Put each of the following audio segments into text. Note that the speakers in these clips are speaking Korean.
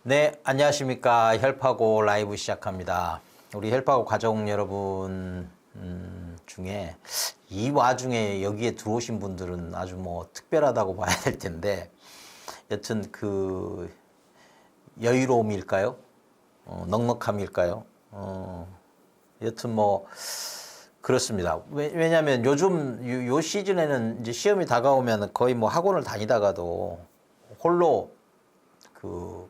네, 안녕하십니까. 헬파고 라이브 시작합니다. 우리 헬파고 가족 여러분 중에 이 와중에 여기에 들어오신 분들은 아주 뭐 특별하다고 봐야 될 텐데, 여튼 그 여유로움일까요? 넉넉함일까요? 여튼 뭐 그렇습니다. 왜냐하면 요즘 요 시즌에는 이제 시험이 다가오면 거의 뭐 학원을 다니다가도 홀로 그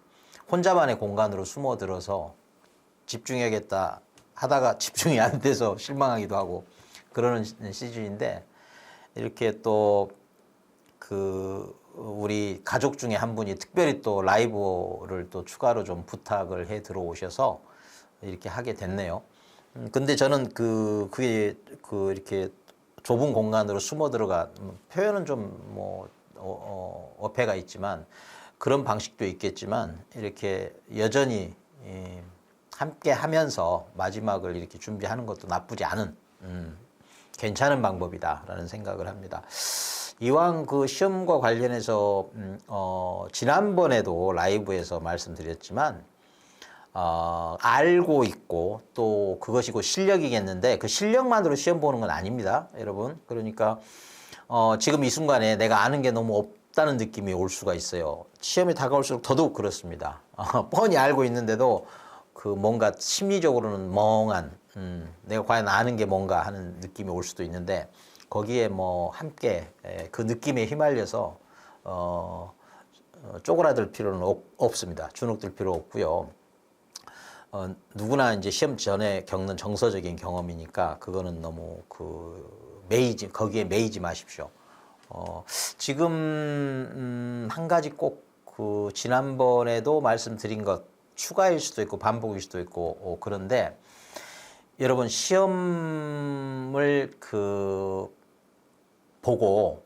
혼자만의 공간으로 숨어들어서 집중해야겠다 하다가 집중이 안 돼서 실망하기도 하고 그러는 시즌인데, 이렇게 또 그 우리 가족 중에 한 분이 특별히 또 라이브를 또 추가로 좀 부탁을 해 들어오셔서 이렇게 하게 됐네요. 근데 저는 그게 이렇게 좁은 공간으로 숨어 들어가, 표현은 좀 뭐 어폐가 있지만 그런 방식도 있겠지만, 이렇게 여전히 함께 하면서 마지막을 이렇게 준비하는 것도 나쁘지 않은 괜찮은 방법이다라는 생각을 합니다. 이왕 그 시험과 관련해서 지난번에도 라이브에서 말씀드렸지만, 알고 있고 또 그것이 곧 실력이겠는데, 그 실력만으로 시험 보는 건 아닙니다, 여러분. 그러니까 지금 이 순간에 내가 아는 게 너무 없다는 느낌이 올 수가 있어요. 시험이 다가올수록 더더욱 그렇습니다. 뻔히 알고 있는데도 그 뭔가 심리적으로는 멍한, 내가 과연 아는 게 뭔가 하는 느낌이 올 수도 있는데, 거기에 뭐 함께 그 느낌에 휘말려서 쪼그라들 필요는 없습니다. 주눅들 필요 없고요. 누구나 이제 시험 전에 겪는 정서적인 경험이니까 그거는 너무 거기에 매이지 마십시오. 지금 한 가지 꼭 지난번에도 말씀드린 것 추가일 수도 있고 반복일 수도 있고 그런데, 여러분 시험을 보고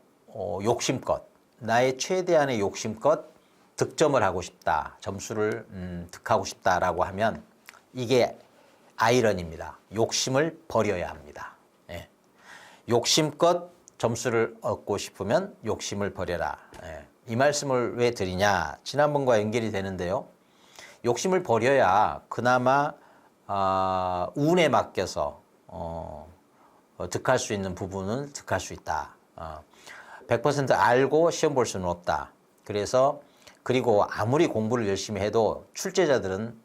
욕심껏, 나의 최대한의 욕심껏 득점을 하고 싶다, 점수를 득하고 싶다라고 하면 이게 아이러니입니다. 욕심을 버려야 합니다. 예. 욕심껏 점수를 얻고 싶으면 욕심을 버려라. 예. 이 말씀을 왜 드리냐, 지난번과 연결이 되는데요. 욕심을 버려야 그나마 운에 맡겨서 득할 수 있는 부분은 득할 수 있다. 100% 알고 시험 볼 수는 없다. 그리고 아무리 공부를 열심히 해도 출제자들은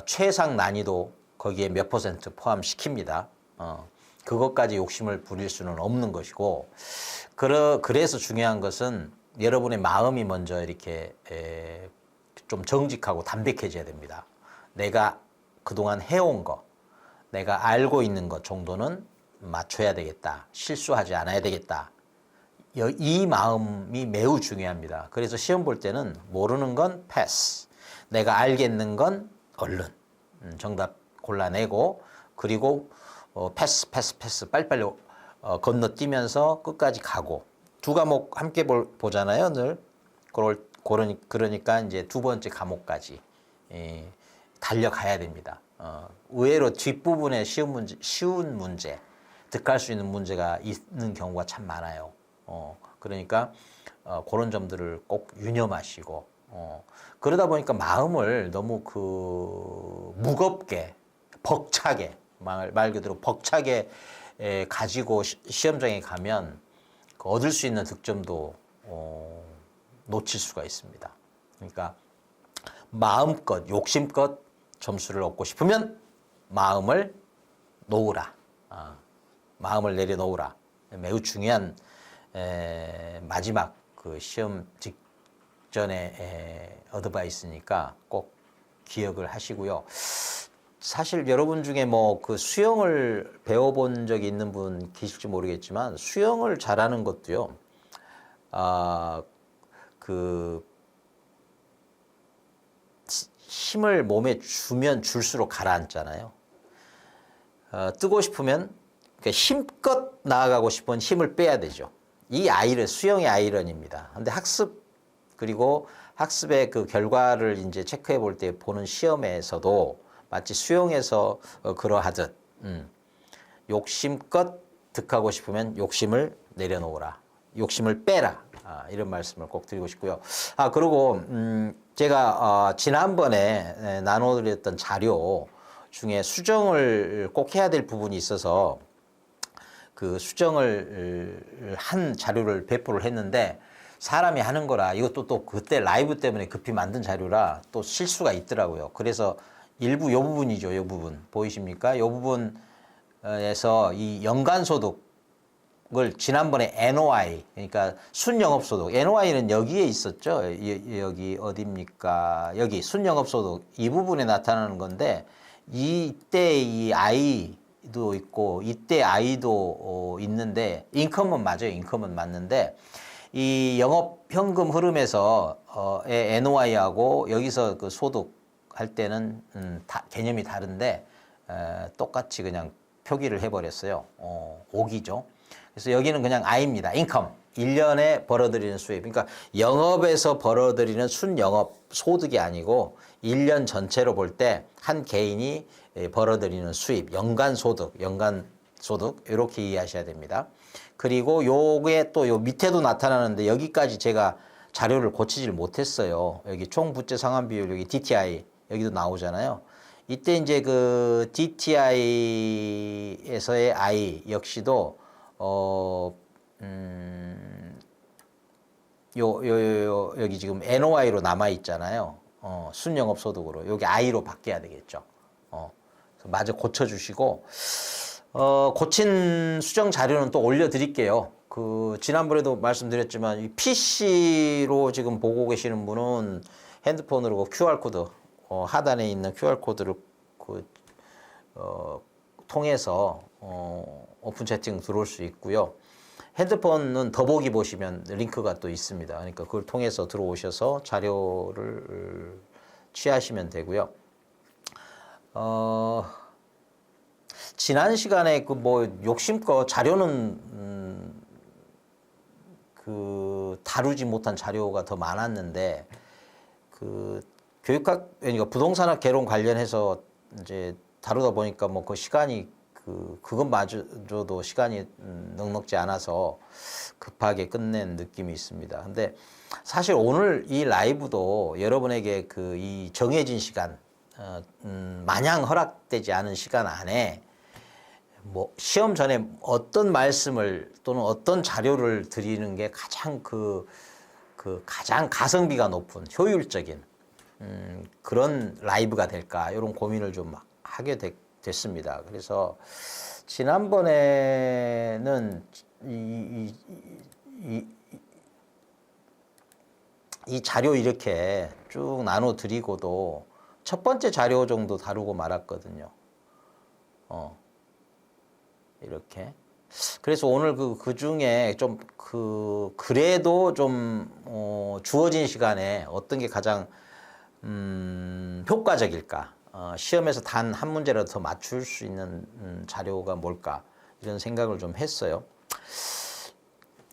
최상 난이도 거기에 몇 퍼센트 포함시킵니다. 그것까지 욕심을 부릴 수는 없는 것이고, 그래서 중요한 것은 여러분의 마음이 먼저 이렇게 좀 정직하고 담백해져야 됩니다. 내가 그동안 해온 거, 내가 알고 있는 것 정도는 맞춰야 되겠다. 실수하지 않아야 되겠다. 이 마음이 매우 중요합니다. 그래서 시험 볼 때는 모르는 건 패스, 내가 알겠는 건 얼른 정답 골라내고, 그리고 패스 빨리빨리 건너뛰면서 끝까지 가고, 두 과목 함께 보잖아요, 늘. 그러니까 이제 두 번째 과목까지 달려가야 됩니다. 의외로 뒷부분에 쉬운 문제, 득할 수 있는 문제가 있는 경우가 참 많아요. 그러니까 그런 점들을 꼭 유념하시고, 그러다 보니까 마음을 너무 무겁게, 벅차게, 말 그대로 벅차게 가지고 시험장에 가면 얻을 수 있는 득점도 놓칠 수가 있습니다. 그러니까 마음껏, 욕심껏 점수를 얻고 싶으면 마음을 놓으라. 마음을 내려놓으라. 매우 중요한 마지막 시험 직전에 어드바이스니까 꼭 기억을 하시고요. 사실 여러분 중에 뭐 수영을 배워본 적이 있는 분 계실지 모르겠지만, 수영을 잘하는 것도요, 힘을 몸에 주면 줄수록 가라앉잖아요. 뜨고 싶으면, 그러니까 힘껏 나아가고 싶은 힘을 빼야 되죠. 수영의 아이러니입니다. 근데 그리고 학습의 그 결과를 이제 체크해 볼 때 보는 시험에서도 마치 수영에서 그러하듯, 욕심껏 득하고 싶으면 욕심을 내려놓으라. 욕심을 빼라. 이런 말씀을 꼭 드리고 싶고요. 그리고 제가 지난번에 나눠드렸던 자료 중에 수정을 꼭 해야 될 부분이 있어서 그 수정을 한 자료를 배포를 했는데 사람이 하는 거라 이것도 또 그때 라이브 때문에 급히 만든 자료라 또 실수가 있더라고요. 그래서 일부 요 부분이죠. 요 부분 보이십니까? 요 부분에서 이 연간소득을 지난번에 NOI 그러니까 순영업소득 NOI는 여기에 있었죠. 여기 어디입니까? 여기 순영업소득 이 부분에 나타나는 건데 이때 이 I도 있고 이때 I도 있는데 인컴은 맞아요. 인컴은 맞는데 이 영업 현금 흐름에서 NOI하고 여기서 그 소득 할 때는 개념이 다른데 똑같이 그냥 표기를 해버렸어요. 옥이죠. 그래서 여기는 그냥 I입니다. 인컴. 1년에 벌어들이는 수입. 그러니까 영업에서 벌어들이는 순영업 소득이 아니고 1년 전체로 볼 때 한 개인이 벌어들이는 수입, 연간 소득 이렇게 이해하셔야 됩니다. 그리고 요게 또 요 밑에도 나타나는데 여기까지 제가 자료를 고치질 못했어요. 여기 총 부채 상환 비율 여기 DTI 여기도 나오잖아요. 이때 이제 그 DTI에서의 I 역시도 여기 지금 NOI로 남아 있잖아요. 순영업 소득으로 여기 I로 바뀌어야 되겠죠. 그래서 마저 고쳐주시고 고친 수정 자료는 또 올려드릴게요. 그 지난번에도 말씀드렸지만 이 PC로 지금 보고 계시는 분은 핸드폰으로 그 QR 코드 하단에 있는 QR 코드를 통해서 오픈 채팅 들어올 수 있고요. 핸드폰은 더보기 보시면 링크가 또 있습니다. 그러니까 그걸 통해서 들어오셔서 자료를 취하시면 되고요. 지난 시간에 그 뭐 욕심껏 자료는 그 다루지 못한 자료가 더 많았는데 그 교육학 그러니까 부동산학 개론 관련해서 이제 다루다 보니까 뭐 그 시간이 그것마저도 시간이 넉넉지 않아서 급하게 끝낸 느낌이 있습니다. 근데 사실 오늘 이 라이브도 여러분에게 그 이 정해진 시간, 마냥 허락되지 않은 시간 안에 뭐 시험 전에 어떤 말씀을 또는 어떤 자료를 드리는 게 가장 가장 가성비가 높은 효율적인 그런 라이브가 될까 이런 고민을 좀 하게 됐습니다. 그래서 지난번에는 이 자료 이렇게 쭉 나눠 드리고도 첫 번째 자료 정도 다루고 말았거든요. 이렇게. 그래서 오늘 그 중에 좀 그래도 좀 주어진 시간에 어떤 게 가장 효과적일까? 시험에서 단 한 문제라도 더 맞출 수 있는 자료가 뭘까? 이런 생각을 좀 했어요.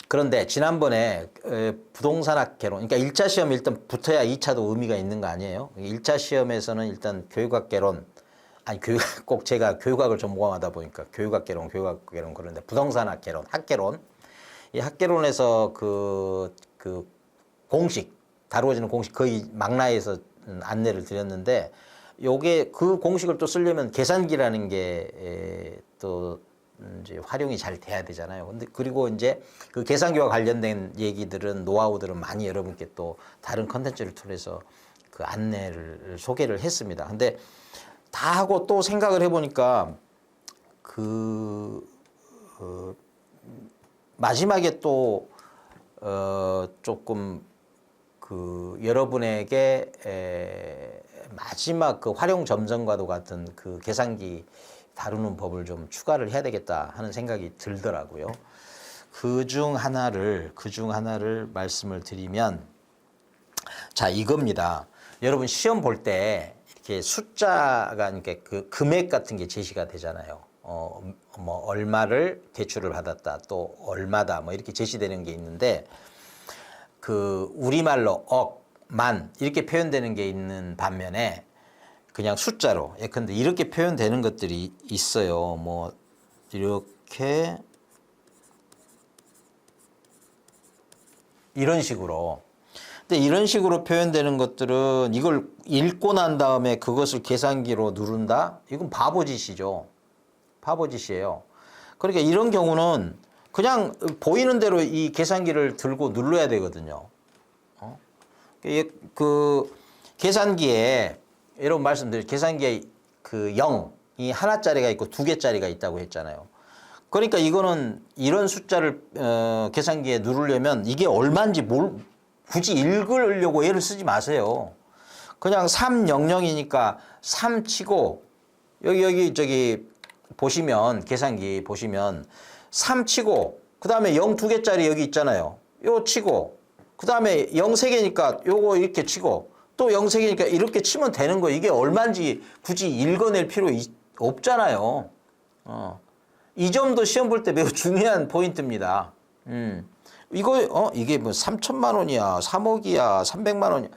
그런데 지난번에 부동산학 개론, 그러니까 1차 시험 일단 붙어야 2차도 의미가 있는 거 아니에요? 1차 시험에서는 일단 교육학 개론, 꼭 제가 교육학을 전공하다 보니까 교육학 개론 그런데 부동산학 개론, 학개론, 이 학개론에서 그 공식, 다루어지는 공식 거의 막라에서 안내를 드렸는데 요게 그 공식을 또 쓰려면 계산기라는 게 또 이제 활용이 잘 돼야 되잖아요. 근데 그리고 이제 그 계산기와 관련된 얘기들은 노하우들은 많이 여러분께 또 다른 컨텐츠를 통해서 그 안내를 소개를 했습니다. 근데 다 하고 또 생각을 해보니까 마지막에 또 조금 여러분에게 마지막 그 활용 점정과도 같은 그 계산기 다루는 법을 좀 추가를 해야 되겠다 하는 생각이 들더라고요. 그 중 하나를 말씀을 드리면 자 이겁니다. 여러분 시험 볼 때 이렇게 숫자가 이렇게 그 금액 같은 게 제시가 되잖아요. 뭐 얼마를 대출을 받았다 또 얼마다 뭐 이렇게 제시되는 게 있는데 그 우리말로 억, 만 이렇게 표현되는 게 있는 반면에 그냥 숫자로 예컨대 이렇게 표현되는 것들이 있어요. 뭐 이렇게 이런 식으로. 근데 이런 식으로 표현되는 것들은 이걸 읽고 난 다음에 그것을 계산기로 누른다? 이건 바보짓이죠. 바보짓이에요. 그러니까 이런 경우는 그냥 보이는 대로 이 계산기를 들고 눌러야 되거든요. 그 계산기에 여러분 말씀드린 계산기에 그 0이 하나짜리가 있고 2개짜리가 있다고 했잖아요. 그러니까 이거는 이런 숫자를 계산기에 누르려면 이게 얼마인지 굳이 읽으려고 애를 쓰지 마세요. 그냥 300이니까 3 치고 여기 저기 보시면 계산기 보시면 3 치고 그다음에 0 2개짜리 여기 있잖아요. 요거 치고 그다음에 0 3개니까 요거 이렇게 치고 또 0 3개니까 이렇게 치면 되는 거예요. 이게 얼마인지 굳이 읽어낼 필요 없잖아요. 이 점도 시험 볼 때 매우 중요한 포인트입니다. 이게 뭐 3천만 원이야, 3억이야, 300만 원이야.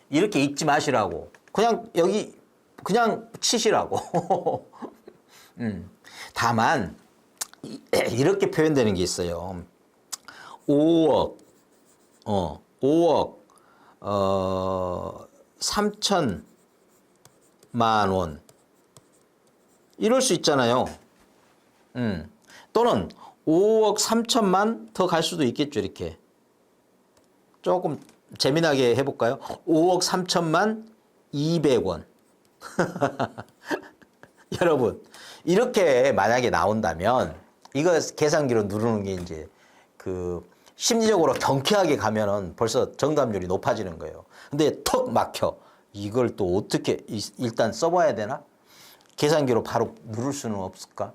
이렇게 읽지 마시라고. 그냥 여기 그냥 치시라고. 다만 이렇게 표현되는 게 있어요. 5억 3천만 원 이럴 수 있잖아요. 또는 5억 3천만 더 갈 수도 있겠죠. 이렇게 조금 재미나게 해볼까요? 5억 3천만 200원. 여러분 이렇게 만약에 나온다면 이거 계산기로 누르는 게 이제 그 심리적으로 경쾌하게 가면은 벌써 정답률이 높아지는 거예요. 근데 턱 막혀. 이걸 또 어떻게 일단 써봐야 되나? 계산기로 바로 누를 수는 없을까?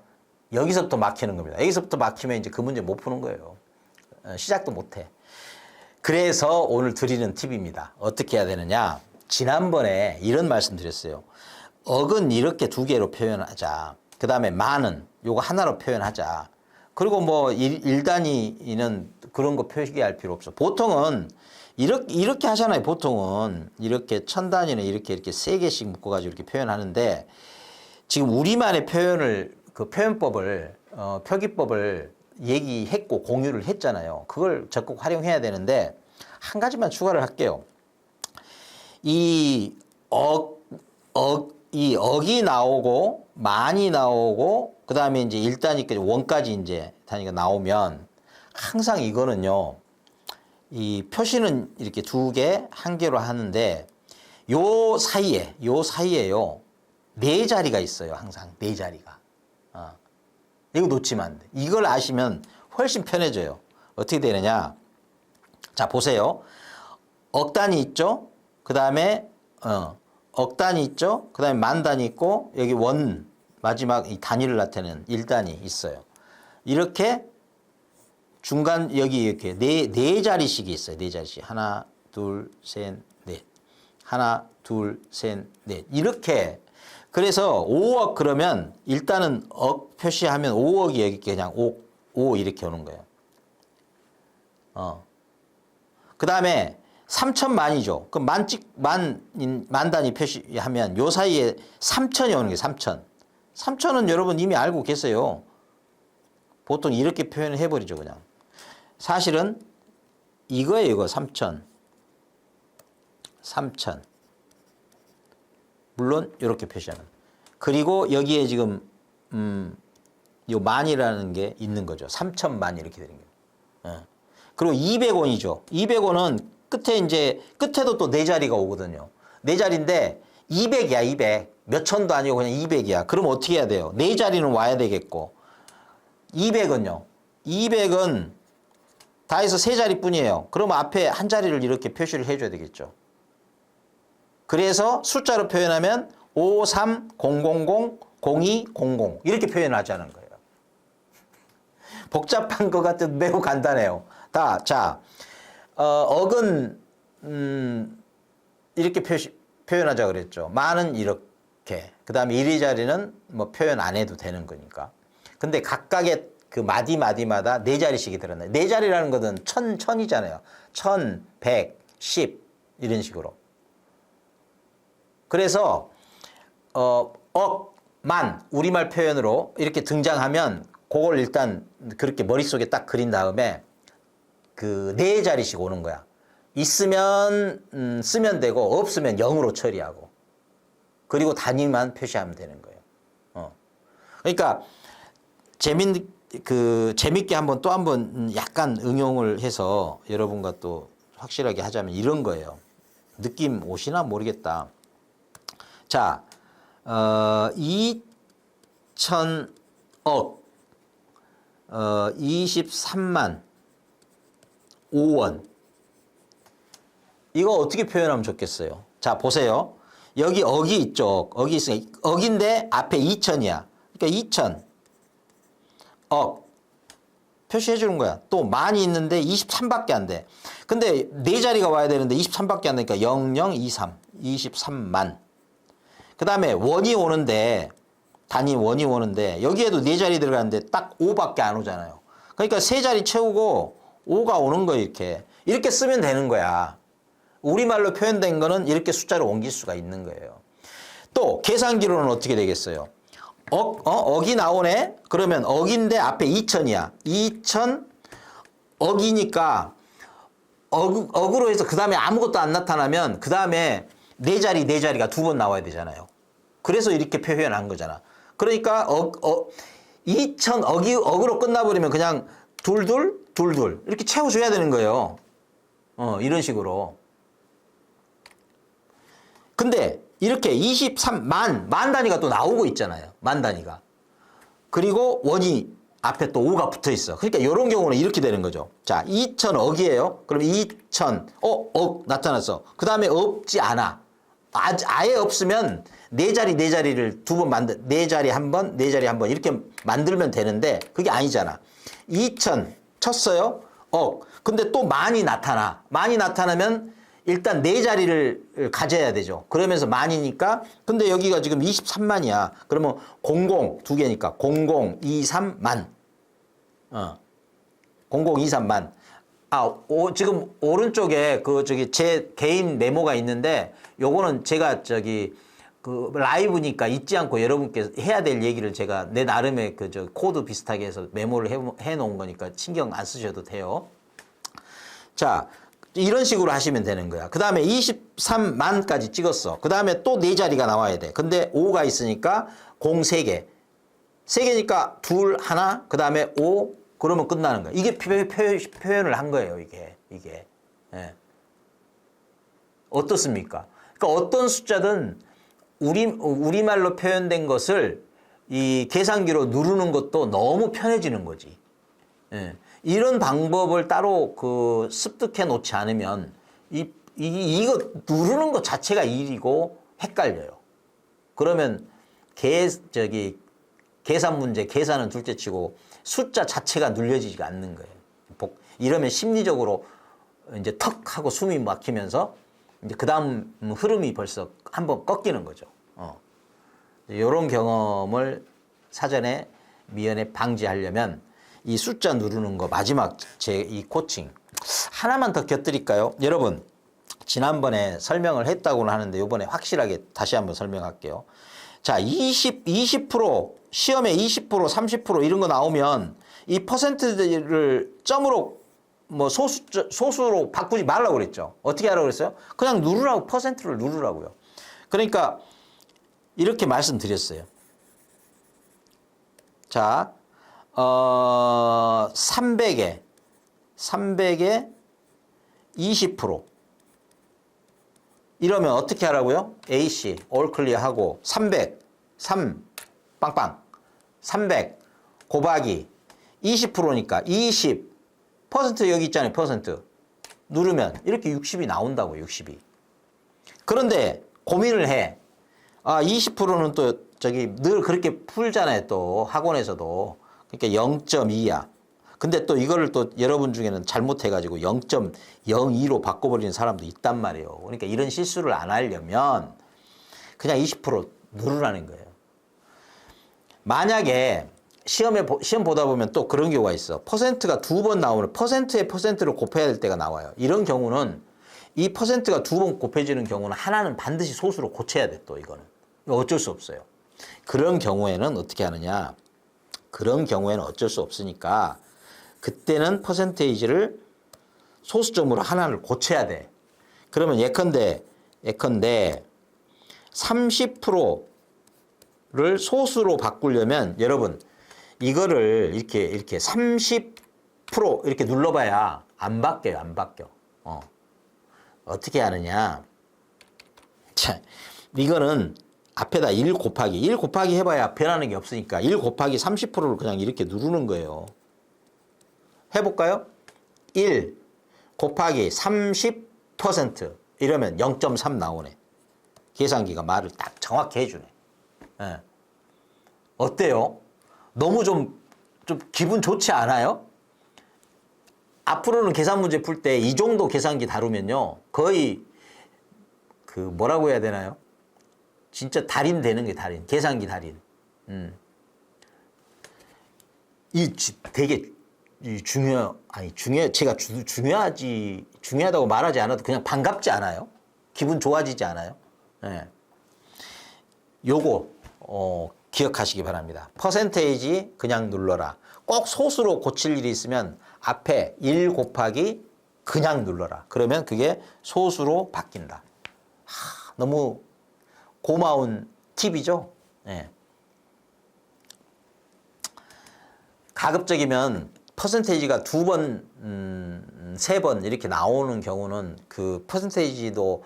여기서부터 막히는 겁니다. 여기서부터 막히면 이제 그 문제 못 푸는 거예요. 시작도 못 해. 그래서 오늘 드리는 팁입니다. 어떻게 해야 되느냐? 지난번에 이런 말씀 드렸어요. 억은 이렇게 2개로 표현하자. 그 다음에 만은 요거 하나로 표현하자. 그리고 뭐 1단위는 그런 거 표기할 필요 없어. 보통은 이렇게 하잖아요. 보통은 이렇게 1000단위는 이렇게 3개씩 묶어가지고 이렇게 표현하는데 지금 우리만의 그 표현법을 표기법을 얘기했고 공유를 했잖아요. 그걸 적극 활용해야 되는데 한 가지만 추가를 할게요. 이 억이 나오고 만이 나오고 그 다음에 이제 1단위까지 원까지 이제 단위가 나오면 항상 이거는요. 이 표시는 이렇게 2개, 1개로 하는데 요 사이에요. 4자리가 있어요. 항상 4자리가. 이거 놓치면 안 돼. 이걸 아시면 훨씬 편해져요. 어떻게 되느냐? 자, 보세요. 억 단위 있죠? 그 다음에 억 단위 있죠? 그 다음에 만 단위 있고 여기 원 마지막 이 단위를 나타내는 1단위 있어요. 이렇게 중간 여기 이렇게 네 자리씩이 있어요. 4자리씩. 하나, 둘, 셋, 넷. 하나, 둘, 셋, 넷. 이렇게. 그래서 5억 그러면 일단은 억 표시하면 5억이 여기 그냥 5 이렇게 오는 거예요. 그 다음에 3천만이죠. 그럼 만 단위 표시하면 요 사이에 3천이 오는 게 3천. 3천은 여러분 이미 알고 계세요. 보통 이렇게 표현을 해버리죠, 그냥. 사실은 이거예요, 이거 3천. 3천. 물론 이렇게 표시하는. 그리고 여기에 지금 요 만이라는 게 있는 거죠. 3천만 이렇게 되는 거예요. 그리고 200원이죠. 200원은 끝에도 또 4자리가 오거든요. 4자리인데 200이야, 200. 몇 천도 아니고 그냥 200이야. 그럼 어떻게 해야 돼요? 4자리는 와야 되겠고. 200은요. 200은 다 해서 3자리 뿐이에요. 그럼 앞에 한 자리를 이렇게 표시를 해줘야 되겠죠. 그래서 숫자로 표현하면 530000200 이렇게 표현하자는 거예요. 복잡한 것 같은 매우 간단해요. 자, 억은 이렇게 표현하자 그랬죠. 만은 이렇게. 그 다음에 1의 자리는 뭐 표현 안 해도 되는 거니까. 근데 각각의 그 마디마다 4자리씩이 들었나요? 4자리라는 것은 천이잖아요. 1000, 100, 10 이런 식으로. 그래서 억, 만 우리말 표현으로 이렇게 등장하면 그걸 일단 그렇게 머릿속에 딱 그린 다음에 그 네 자리씩 오는 거야. 있으면 쓰면 되고 없으면 0으로 처리하고 그리고 단위만 표시하면 되는 거예요. 그러니까 재밌게 한번 또 한번 약간 응용을 해서 여러분과 또 확실하게 하자면 이런 거예요. 느낌 오시나 모르겠다. 자, 2,000억 23만 5원. 이거 어떻게 표현하면 좋겠어요? 자, 보세요. 여기 억이 있죠. 억이 있으니까 억인데 앞에 2천이야. 그러니까 2천 억 표시해 주는 거야. 또 만이 있는데 23밖에 안 돼. 근데 네 자리가 와야 되는데 23밖에 안 되니까 0023 23만. 그다음에 원이 오는데 단위 원이 오는데 여기에도 네 자리 들어가는데 딱 5밖에 안 오잖아요. 그러니까 세 자리 채우고 5가 오는 거예요. 이렇게 쓰면 되는 거야. 우리말로 표현된 거는 이렇게 숫자를 옮길 수가 있는 거예요. 또 계산기로는 어떻게 되겠어요? 억이 나오네? 그러면 억인데 앞에 2천이야. 2천 억이니까 억으로 해서 그 다음에 아무것도 안 나타나면 그 다음에 네 자리가 두 번 나와야 되잖아요. 그래서 이렇게 표현한 거잖아. 그러니까 2천 억으로 끝나버리면 그냥 둘둘 이렇게 채워줘야 되는 거예요. 이런 식으로. 근데 이렇게 23만 단위가 또 나오고 있잖아요. 만 단위가. 그리고 원이 앞에 또 5가 붙어 있어. 그러니까 이런 경우는 이렇게 되는 거죠. 자, 2천억이에요. 그럼 2천, 억 나타났어. 그 다음에 없지 않아. 아예 없으면 네 자리를 두 번 네 자리 한 번 이렇게 만들면 되는데 그게 아니잖아. 2천 쳤어요. 억. 근데 또 만이 나타나. 만이 나타나면 일단 네 자리를 가져야 되죠. 그러면서 만이니까. 근데 여기가 지금 23만이야. 그러면 00 두 개니까 0023만. 0023만. 지금 오른쪽에 제 개인 메모가 있는데 요거는 제가 그 라이브니까 잊지 않고 여러분께 해야 될 얘기를 제가 내 나름의 코드 비슷하게 해서 메모를 해 놓은 거니까 신경 안 쓰셔도 돼요. 자, 이런 식으로 하시면 되는 거야. 그 다음에 23만까지 찍었어. 그 다음에 또 네 자리가 나와야 돼. 근데 5가 있으니까 0 3개. 3개니까 둘, 하나, 그 다음에 5, 그러면 끝나는 거야. 이게 표현을 한 거예요, 이게. 예. 어떻습니까? 그러니까 어떤 숫자든 우리말로 표현된 것을 이 계산기로 누르는 것도 너무 편해지는 거지. 예. 이런 방법을 따로 습득해 놓지 않으면 이거 누르는 것 자체가 일이고 헷갈려요. 그러면 계산 문제, 계산은 둘째치고 숫자 자체가 눌려지지가 않는 거예요. 이러면 심리적으로 이제 턱 하고 숨이 막히면서 이제 그 다음 흐름이 벌써 한번 꺾이는 거죠. 이런 경험을 사전에 미연에 방지하려면 이 숫자 누르는 거 마지막 이 코칭 하나만 더 곁드릴까요? 여러분 지난번에 설명을 했다고는 하는데 이번에 확실하게 다시 한번 설명할게요. 자, 20% 시험에 20% 30% 이런 거 나오면 이 퍼센트를 점으로 소수로 바꾸지 말라고 그랬죠. 어떻게 하라고 그랬어요? 그냥 누르라고, 퍼센트를 누르라고요. 그러니까 이렇게 말씀드렸어요. 자, 300에 20% 이러면 어떻게 하라고요? AC 올 클리어 하고 300 빵빵 300 곱하기 20%니까 20 퍼센트 여기 있잖아요. 퍼센트 누르면 이렇게 60이 나온다고요. 60이. 그런데 고민을 해. 20%는 또 늘 그렇게 풀잖아요. 또 학원에서도. 그러니까 0.2야. 근데 또 이거를 또 여러분 중에는 잘못해가지고 0.02로 바꿔버리는 사람도 있단 말이에요. 그러니까 이런 실수를 안 하려면 그냥 20% 누르라는 거예요. 만약에 시험 보다 보면 또 그런 경우가 있어. 퍼센트가 두 번 나오는 퍼센트에 퍼센트를 곱해야 될 때가 나와요. 이런 경우는 이 퍼센트가 두 번 곱해지는 경우는 하나는 반드시 소수로 고쳐야 돼. 또 이거는 어쩔 수 없어요. 그런 경우에는 어떻게 하느냐. 그런 경우에는 어쩔 수 없으니까 그때는 퍼센테이지를 소수점으로 하나를 고쳐야 돼. 그러면 예컨대 30%를 소수로 바꾸려면 여러분 이거를 이렇게 30% 이렇게 눌러봐야 안 바뀌어요. 안 바뀌어. 어떻게 하느냐. 자, 이거는 앞에다 1 곱하기 해봐야 변하는 게 없으니까 1 곱하기 30%를 그냥 이렇게 누르는 거예요. 해볼까요? 1 곱하기 30% 이러면 0.3 나오네. 계산기가 말을 딱 정확히 해주네. 예. 어때요? 너무 좀 기분 좋지 않아요? 앞으로는 계산 문제 풀 때 이 정도 계산기 다루면요. 거의 그 뭐라고 해야 되나요? 진짜 달인 되는 게 달인. 계산기 달인. 이 되게 제가 중요하다고 말하지 않아도 그냥 반갑지 않아요? 기분 좋아지지 않아요? 예. 요거, 기억하시기 바랍니다. 퍼센테이지 그냥 눌러라. 꼭 소수로 고칠 일이 있으면 앞에 1 곱하기 그냥 눌러라. 그러면 그게 소수로 바뀐다. 너무 고마운 팁이죠? 예. 가급적이면 퍼센테이지가 2번, 3번 이렇게 나오는 경우는 그 퍼센테이지도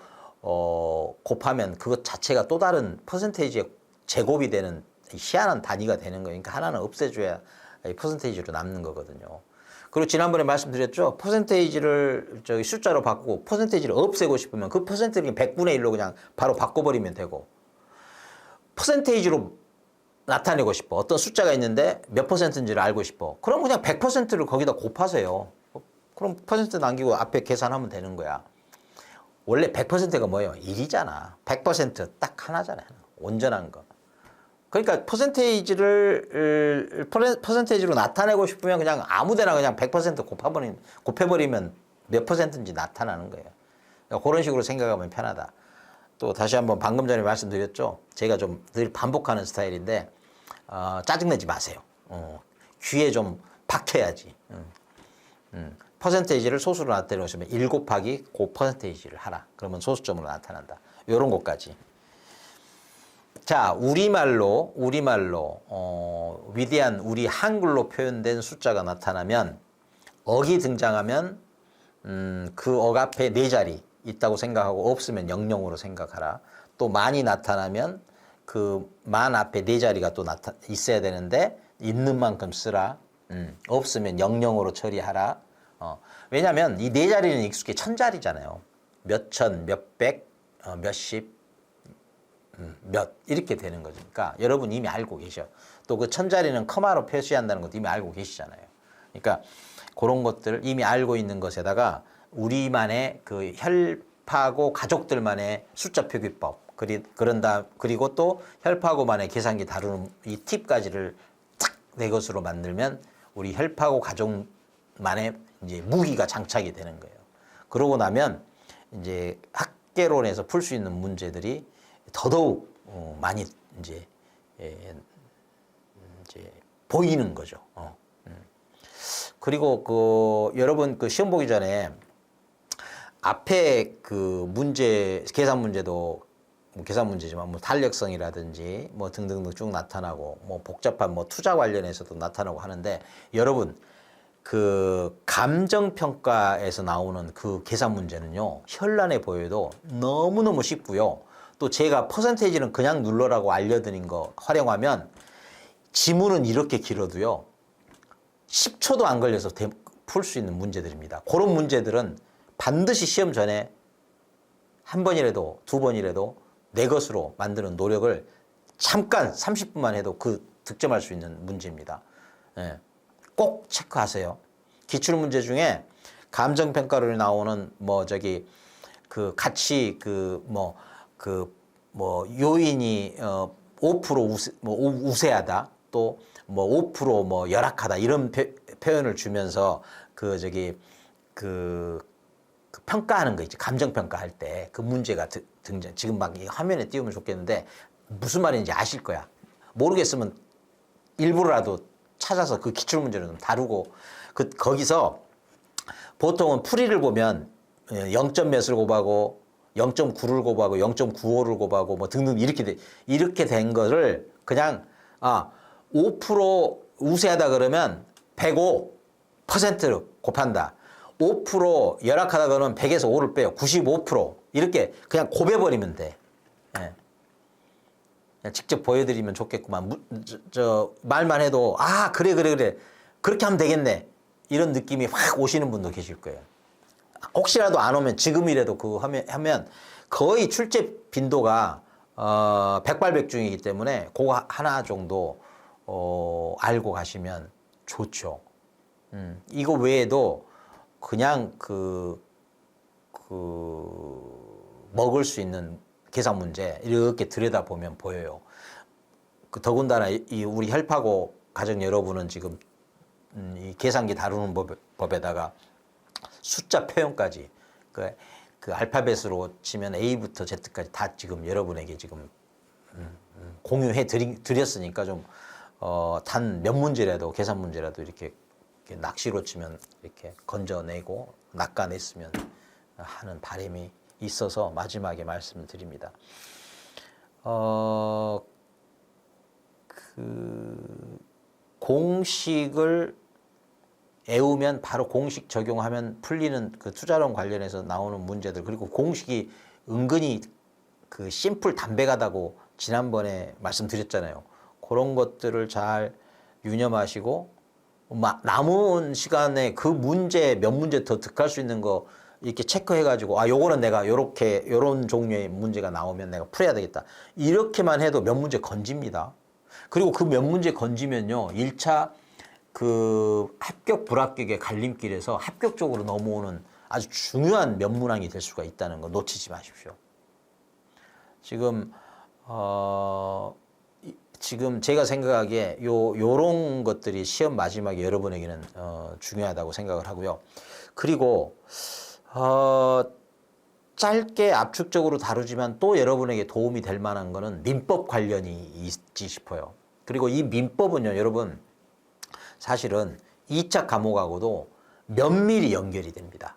곱하면 그것 자체가 또 다른 퍼센테이지의 제곱이 되는 희한한 단위가 되는 거예요. 그러니까 하나는 없애줘야 퍼센테이지로 남는 거거든요. 그리고 지난번에 말씀드렸죠. 퍼센테이지를 숫자로 바꾸고 퍼센테이지를 없애고 싶으면 그 퍼센테이지를 100분의 1로 그냥 바로 바꿔버리면 되고, 퍼센테이지로 나타내고 싶어. 어떤 숫자가 있는데 몇 퍼센트인지를 알고 싶어. 그럼 그냥 100%를 거기다 곱하세요. 그럼 퍼센트 남기고 앞에 계산하면 되는 거야. 원래 100%가 뭐예요? 1이잖아. 100%딱 하나잖아요. 온전한 거. 그러니까 퍼센테이지로 나타내고 싶으면 그냥 아무데나 그냥 100% 곱해버리면 몇 퍼센트인지 나타나는 거예요. 그러니까 그런 식으로 생각하면 편하다. 또 다시 한번 방금 전에 말씀드렸죠. 제가 좀 늘 반복하는 스타일인데 짜증내지 마세요. 귀에 좀 박혀야지. 퍼센테이지를 소수로 나타내시면 1 곱하기 그 퍼센테이지를 하라. 그러면 소수점으로 나타난다. 이런 것까지. 자, 우리말로 위대한 우리 한글로 표현된 숫자가 나타나면, 억이 등장하면 그 억 앞에 4자리 있다고 생각하고 없으면 00으로 생각하라. 또 만이 나타나면 그 만 앞에 4자리가 또 있어야 되는데 있는 만큼 쓰라. 없으면 00으로 처리하라. 왜냐하면 이 4자리는 익숙해. 1000자리잖아요. 몇천, 몇백, 몇십, 몇 이렇게 되는 거죠. 그러니까 여러분 이미 알고 계셔. 또 그 1000자리는 커마로 표시한다는 것도 이미 알고 계시잖아요. 그러니까 그런 것들 이미 알고 있는 것에다가 우리만의 그 혈파고 가족들만의 숫자 표기법, 그리고 또 혈파고만의 계산기 다루는 이 팁까지를 탁 내 것으로 만들면 우리 혈파고 가족만의 이제 무기가 장착이 되는 거예요. 그러고 나면 이제 학계론에서 풀 수 있는 문제들이 더더욱 많이 이제 보이는 거죠. 그리고 여러분 시험 보기 전에 앞에 문제, 계산 문제도 계산 문제지만 탄력성이라든지 등등등 쭉 나타나고 복잡한 투자 관련해서도 나타나고 하는데, 여러분 감정평가에서 나오는 그 계산 문제는요, 현란해 보여도 너무너무 쉽고요. 또 제가 퍼센테이지는 그냥 눌러라고 알려드린 거 활용하면 지문은 이렇게 길어도요 10초도 안 걸려서 풀 수 있는 문제들입니다. 그런 문제들은 반드시 시험 전에 한 번이라도 두 번이라도 내 것으로 만드는 노력을 잠깐 30분만 해도 득점할 수 있는 문제입니다. 예. 꼭 체크하세요. 기출문제 중에 감정평가로 나오는 같이 요인이 5% 우세하다, 또 5% 열악하다, 이런 표현을 주면서 평가하는 거 있지. 감정평가할 때 그 문제가 등장. 지금 막 화면에 띄우면 좋겠는데 무슨 말인지 아실 거야. 모르겠으면 일부러라도 찾아서 그 기출문제를 좀 다루고, 거기서 보통은 풀이를 보면 0점 몇을 곱하고 0.9를 곱하고 0.95를 곱하고 뭐 등등 이렇게 된 거를 그냥 5% 우세하다 그러면 105%를 곱한다. 5% 열악하다 그러면 100에서 5를 빼요. 95% 이렇게 그냥 곱해버리면 돼. 예. 그냥 직접 보여드리면 좋겠구만. 말만 해도 그래 그렇게 하면 되겠네. 이런 느낌이 확 오시는 분도 계실 거예요. 혹시라도 안 오면 지금이라도 그거 하면 거의 출제 빈도가 백발백중이기 때문에 그거 하나 정도 알고 가시면 좋죠. 이거 외에도 그냥 먹을 수 있는 계산 문제 이렇게 들여다보면 보여요. 더군다나 우리 혈파고 가정 여러분은 지금 이 계산기 다루는 법에다가 숫자 표현까지 그 알파벳으로 치면 A부터 Z까지 다 지금 여러분에게 지금 공유해 드렸으니까 좀 단 몇 문제라도 계산 문제라도 이렇게 낚시로 치면 이렇게 건져내고 낚아냈으면 하는 바람이 있어서 마지막에 말씀을 드립니다. 공식을 애우면 바로 공식 적용하면 풀리는 그 투자론 관련해서 나오는 문제들, 그리고 공식이 은근히 심플 담백하다고 지난번에 말씀드렸잖아요. 그런 것들을 잘 유념하시고 남은 시간에 그 문제 몇 문제 더 득할 수 있는 거 이렇게 체크해가지고 요거는 내가 요런 종류의 문제가 나오면 내가 풀어야 되겠다. 이렇게만 해도 몇 문제 건집니다. 그리고 그 몇 문제 건지면요, 1차 합격 불합격의 갈림길에서 합격 쪽으로 넘어오는 아주 중요한 면문항이 될 수가 있다는 거 놓치지 마십시오. 지금 제가 생각하기에 요런 것들이 시험 마지막에 여러분에게는 중요하다고 생각을 하고요. 그리고 짧게 압축적으로 다루지만 또 여러분에게 도움이 될 만한 거는 민법 관련이 있지 싶어요. 그리고 이 민법은요, 여러분 사실은 2차 과목하고도 면밀히 연결이 됩니다.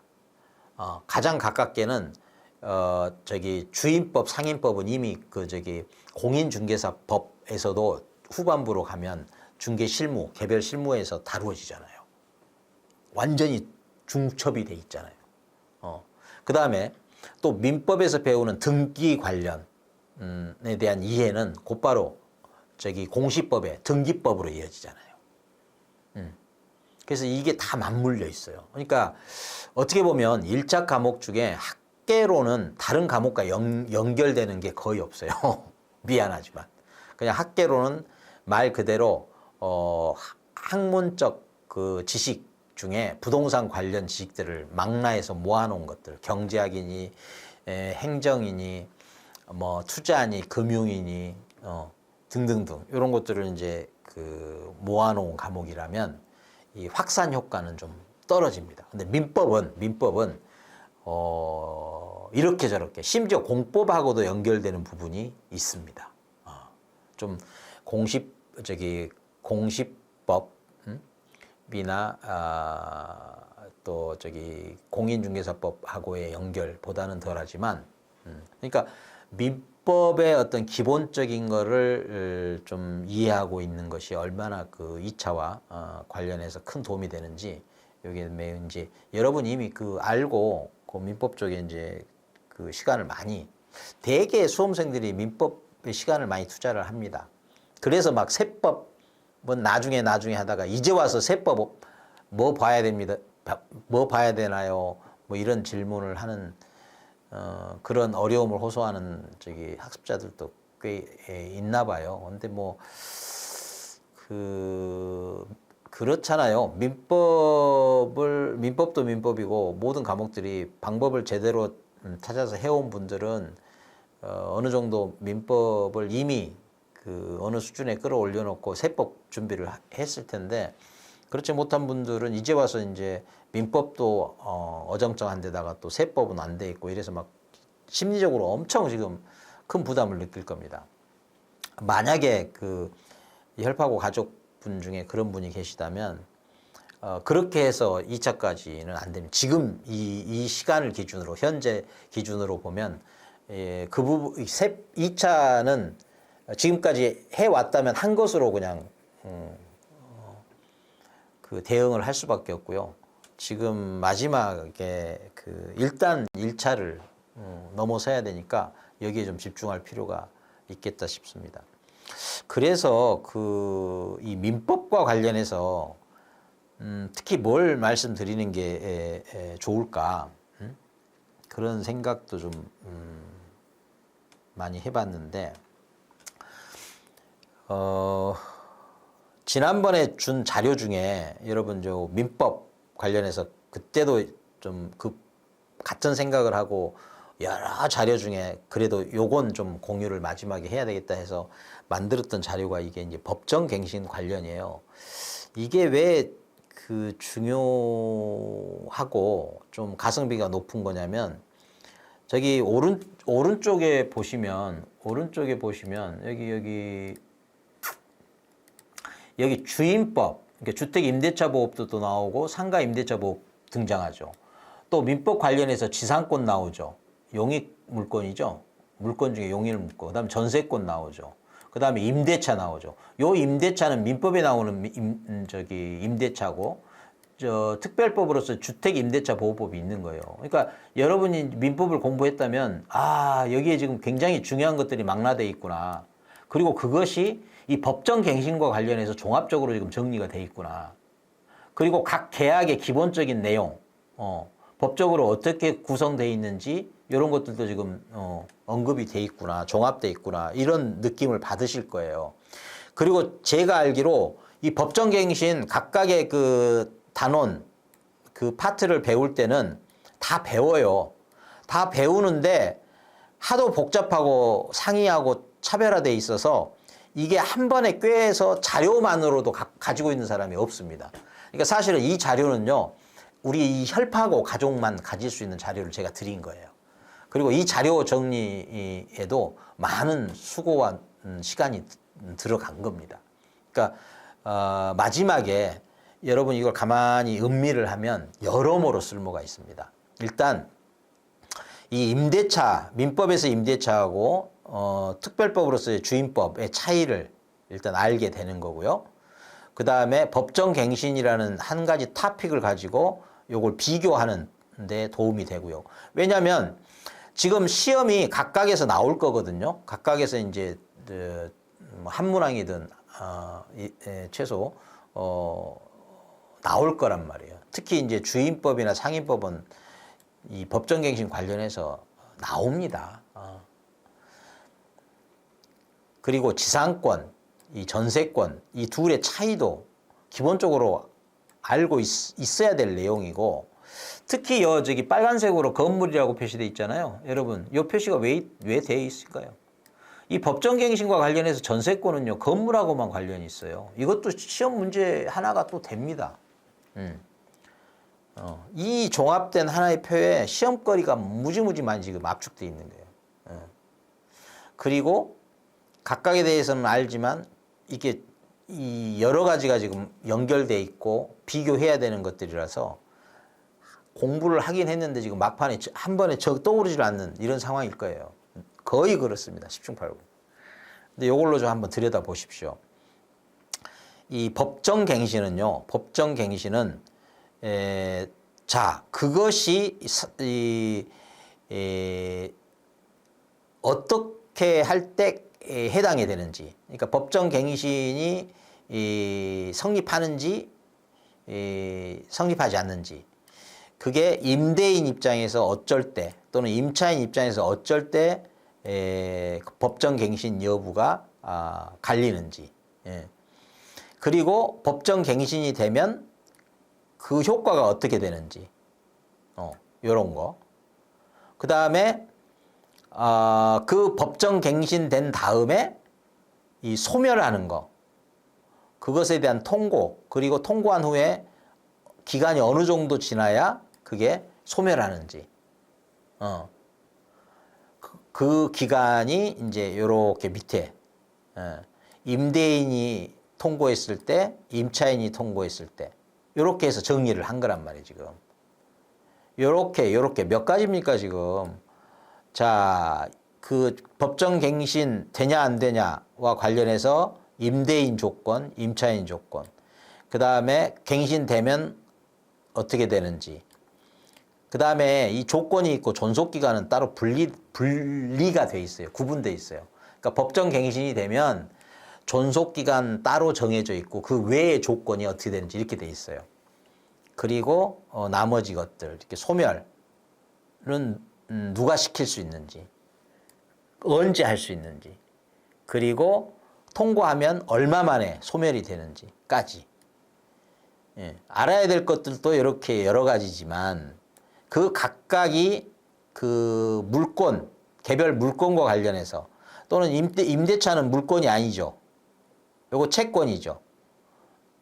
가장 가깝게는 주임법, 상임법은 이미 공인중개사법에서도 후반부로 가면 중개실무, 개별 실무에서 다루어지잖아요. 완전히 중첩이 돼 있잖아요. 그 다음에 또 민법에서 배우는 등기 관련에 대한 이해는 곧바로 공시법의 등기법으로 이어지잖아요. 그래서 이게 다 맞물려 있어요. 그러니까 어떻게 보면 1차 과목 중에 학계로는 다른 과목과 연결되는 게 거의 없어요. 미안하지만. 그냥 학계로는 말 그대로 학문적 지식 중에 부동산 관련 지식들을 망라해서 모아놓은 것들, 경제학이니 행정이니 뭐 투자니 금융이니 등등등 이런 것들을 이제 모아놓은 과목이라면 이 확산 효과는 좀 떨어집니다. 근데 민법은 이렇게 저렇게 심지어 공법하고도 연결되는 부분이 있습니다. 좀 공시법이나 또 공인중개사법하고의 연결보다는 덜하지만, 그러니까 민법의 어떤 기본적인 거를 좀 이해하고 있는 것이 얼마나 2차와 관련해서 큰 도움이 되는지, 여기에 매우 이제 여러분 이미 알고 민법 쪽에 이제 시간을 많이, 대개 수험생들이 민법에 시간을 많이 투자를 합니다. 그래서 막 세법은 나중에 하다가 이제 와서 세법 뭐 봐야 됩니다. 뭐 봐야 되나요? 뭐 이런 질문을 하는 그런 어려움을 호소하는 학습자들도 꽤 있나 봐요. 근데 그렇잖아요. 민법도 민법이고 모든 과목들이 방법을 제대로 찾아서 해온 분들은 어느 정도 민법을 이미 어느 수준에 끌어올려 놓고 세법 준비를 했을 텐데, 그렇지 못한 분들은 이제 와서 이제 민법도 어정쩡한 데다가 또 세법은 안 돼 있고 이래서 막 심리적으로 엄청 지금 큰 부담을 느낄 겁니다. 만약에 혈파고 가족분 중에 그런 분이 계시다면 그렇게 해서 2차까지는 안 됩니다. 지금 이 시간을 기준으로 현재 기준으로 보면 그 부분 2차는 지금까지 해 왔다면 한 것으로 그냥 그 대응을 할 수밖에 없고요. 지금 마지막에 그 일단 1차를 넘어서야 되니까 여기에 좀 집중할 필요가 있겠다 싶습니다. 그래서 그 이 민법과 관련해서 특히 뭘 말씀드리는 게 좋을까 그런 생각도 좀 많이 해봤는데 지난번에 준 자료 중에 여러분 저 민법 관련해서 그때도 좀 그 같은 생각을 하고 여러 자료 중에 그래도 요건 좀 공유를 마지막에 해야 되겠다 해서 만들었던 자료가 이게 이제 법정갱신 관련이에요. 이게 왜 그 중요하고 좀 가성비가 높은 거냐면 저기 오른쪽에 보시면 여기 주임법, 그러니까 주택임대차보호법도 또 나오고 상가임대차보호법 등장하죠. 또 민법 관련해서 지상권 나오죠. 용익물권이죠. 물권 중에 용익물권. 그다음 전세권 나오죠. 그다음에 임대차 나오죠. 요 임대차는 민법에 나오는 임대차고 저 특별법으로서 주택임대차보호법이 있는 거예요. 그러니까 여러분이 민법을 공부했다면 아 여기에 지금 굉장히 중요한 것들이 망라돼 있구나. 그리고 그것이 이 법정갱신과 관련해서 종합적으로 지금 정리가 돼 있구나. 그리고 각 계약의 기본적인 내용, 법적으로 어떻게 구성되어 있는지 이런 것들도 지금 언급이 돼 있구나, 종합돼 있구나 이런 느낌을 받으실 거예요. 그리고 제가 알기로 이 법정갱신 각각의 그 단원, 그 파트를 배울 때는 다 배워요. 다 배우는데 하도 복잡하고 상이하고 차별화돼 있어서 이게 한 번에 꿰서 자료만으로도 가지고 있는 사람이 없습니다. 그러니까 사실은 이 자료는요, 우리 이 혈파고 가족만 가질 수 있는 자료를 제가 드린 거예요. 그리고 이 자료 정리에도 많은 수고와 시간이 들어간 겁니다. 그러니까 마지막에 여러분 이걸 가만히 음미를 하면 여러모로 쓸모가 있습니다. 일단 이 임대차, 민법에서 임대차하고 특별법으로서의 주임법의 차이를 일단 알게 되는 거고요. 그 다음에 법정갱신이라는 한 가지 토픽을 가지고 요걸 비교하는 데 도움이 되고요. 왜냐하면 지금 시험이 각각에서 나올 거거든요. 각각에서 이제 한 문항이든 최소 나올 거란 말이에요. 특히 이제 주임법이나 상임법은 이 법정갱신 관련해서 나옵니다. 그리고 지상권, 이 전세권, 이 둘의 차이도 기본적으로 알고 있어야 될 내용이고, 특히 저기 빨간색으로 건물이라고 표시되어 있잖아요. 여러분, 이 표시가 왜 되어 있을까요? 이 법정갱신과 관련해서 전세권은요, 건물하고만 관련이 있어요. 이것도 시험 문제 하나가 또 됩니다. 이 종합된 하나의 표에 시험거리가 무지무지 많이 지금 압축되어 있는 거예요. 그리고 각각에 대해서는 알지만 이게 이 여러 가지가 지금 연결돼 있고 비교해야 되는 것들이라서 공부를 하긴 했는데 지금 막판에 한 번에 떠오르질 않는 이런 상황일 거예요. 거의 그렇습니다. 10중 8구. 근데 이걸로 좀 한번 들여다 보십시오. 이 법정갱신은요. 법정갱신은 자 그것이 어떻게 할 때 해당이 되는지, 그러니까 법정갱신이 성립하는지 성립하지 않는지, 그게 임대인 입장에서 어쩔 때 또는 임차인 입장에서 어쩔 때 법정갱신 여부가 갈리는지, 그리고 법정갱신이 되면 그 효과가 어떻게 되는지, 요런 거. 그 다음에 그 법정갱신된 다음에 이 소멸하는 거, 그것에 대한 통고, 그리고 통고한 후에 기간이 어느 정도 지나야 그게 소멸하는지, 그 기간이 이제 요렇게 밑에 임대인이 통고했을 때, 임차인이 통고했을 때, 요렇게 해서 정리를 한 거란 말이에요, 지금. 요렇게 몇 가지입니까, 지금. 자, 그 법정갱신 되냐 안 되냐와 관련해서 임대인 조건, 임차인 조건, 그 다음에 갱신되면 어떻게 되는지, 그 다음에 이 조건이 있고 존속기간은 따로 분리가 돼 있어요. 구분돼 있어요. 그러니까 법정갱신이 되면 존속기간 따로 정해져 있고 그 외의 조건이 어떻게 되는지 이렇게 돼 있어요. 그리고 나머지 것들, 이렇게 소멸은 누가 시킬 수 있는지, 언제 할 수 있는지, 그리고 통과하면 얼마 만에 소멸이 되는지까지. 예, 알아야 될 것들도 이렇게 여러 가지지만 그 각각이 그 물권, 개별 물권과 관련해서 또는 임대차는 물권이 아니죠. 요거 채권이죠.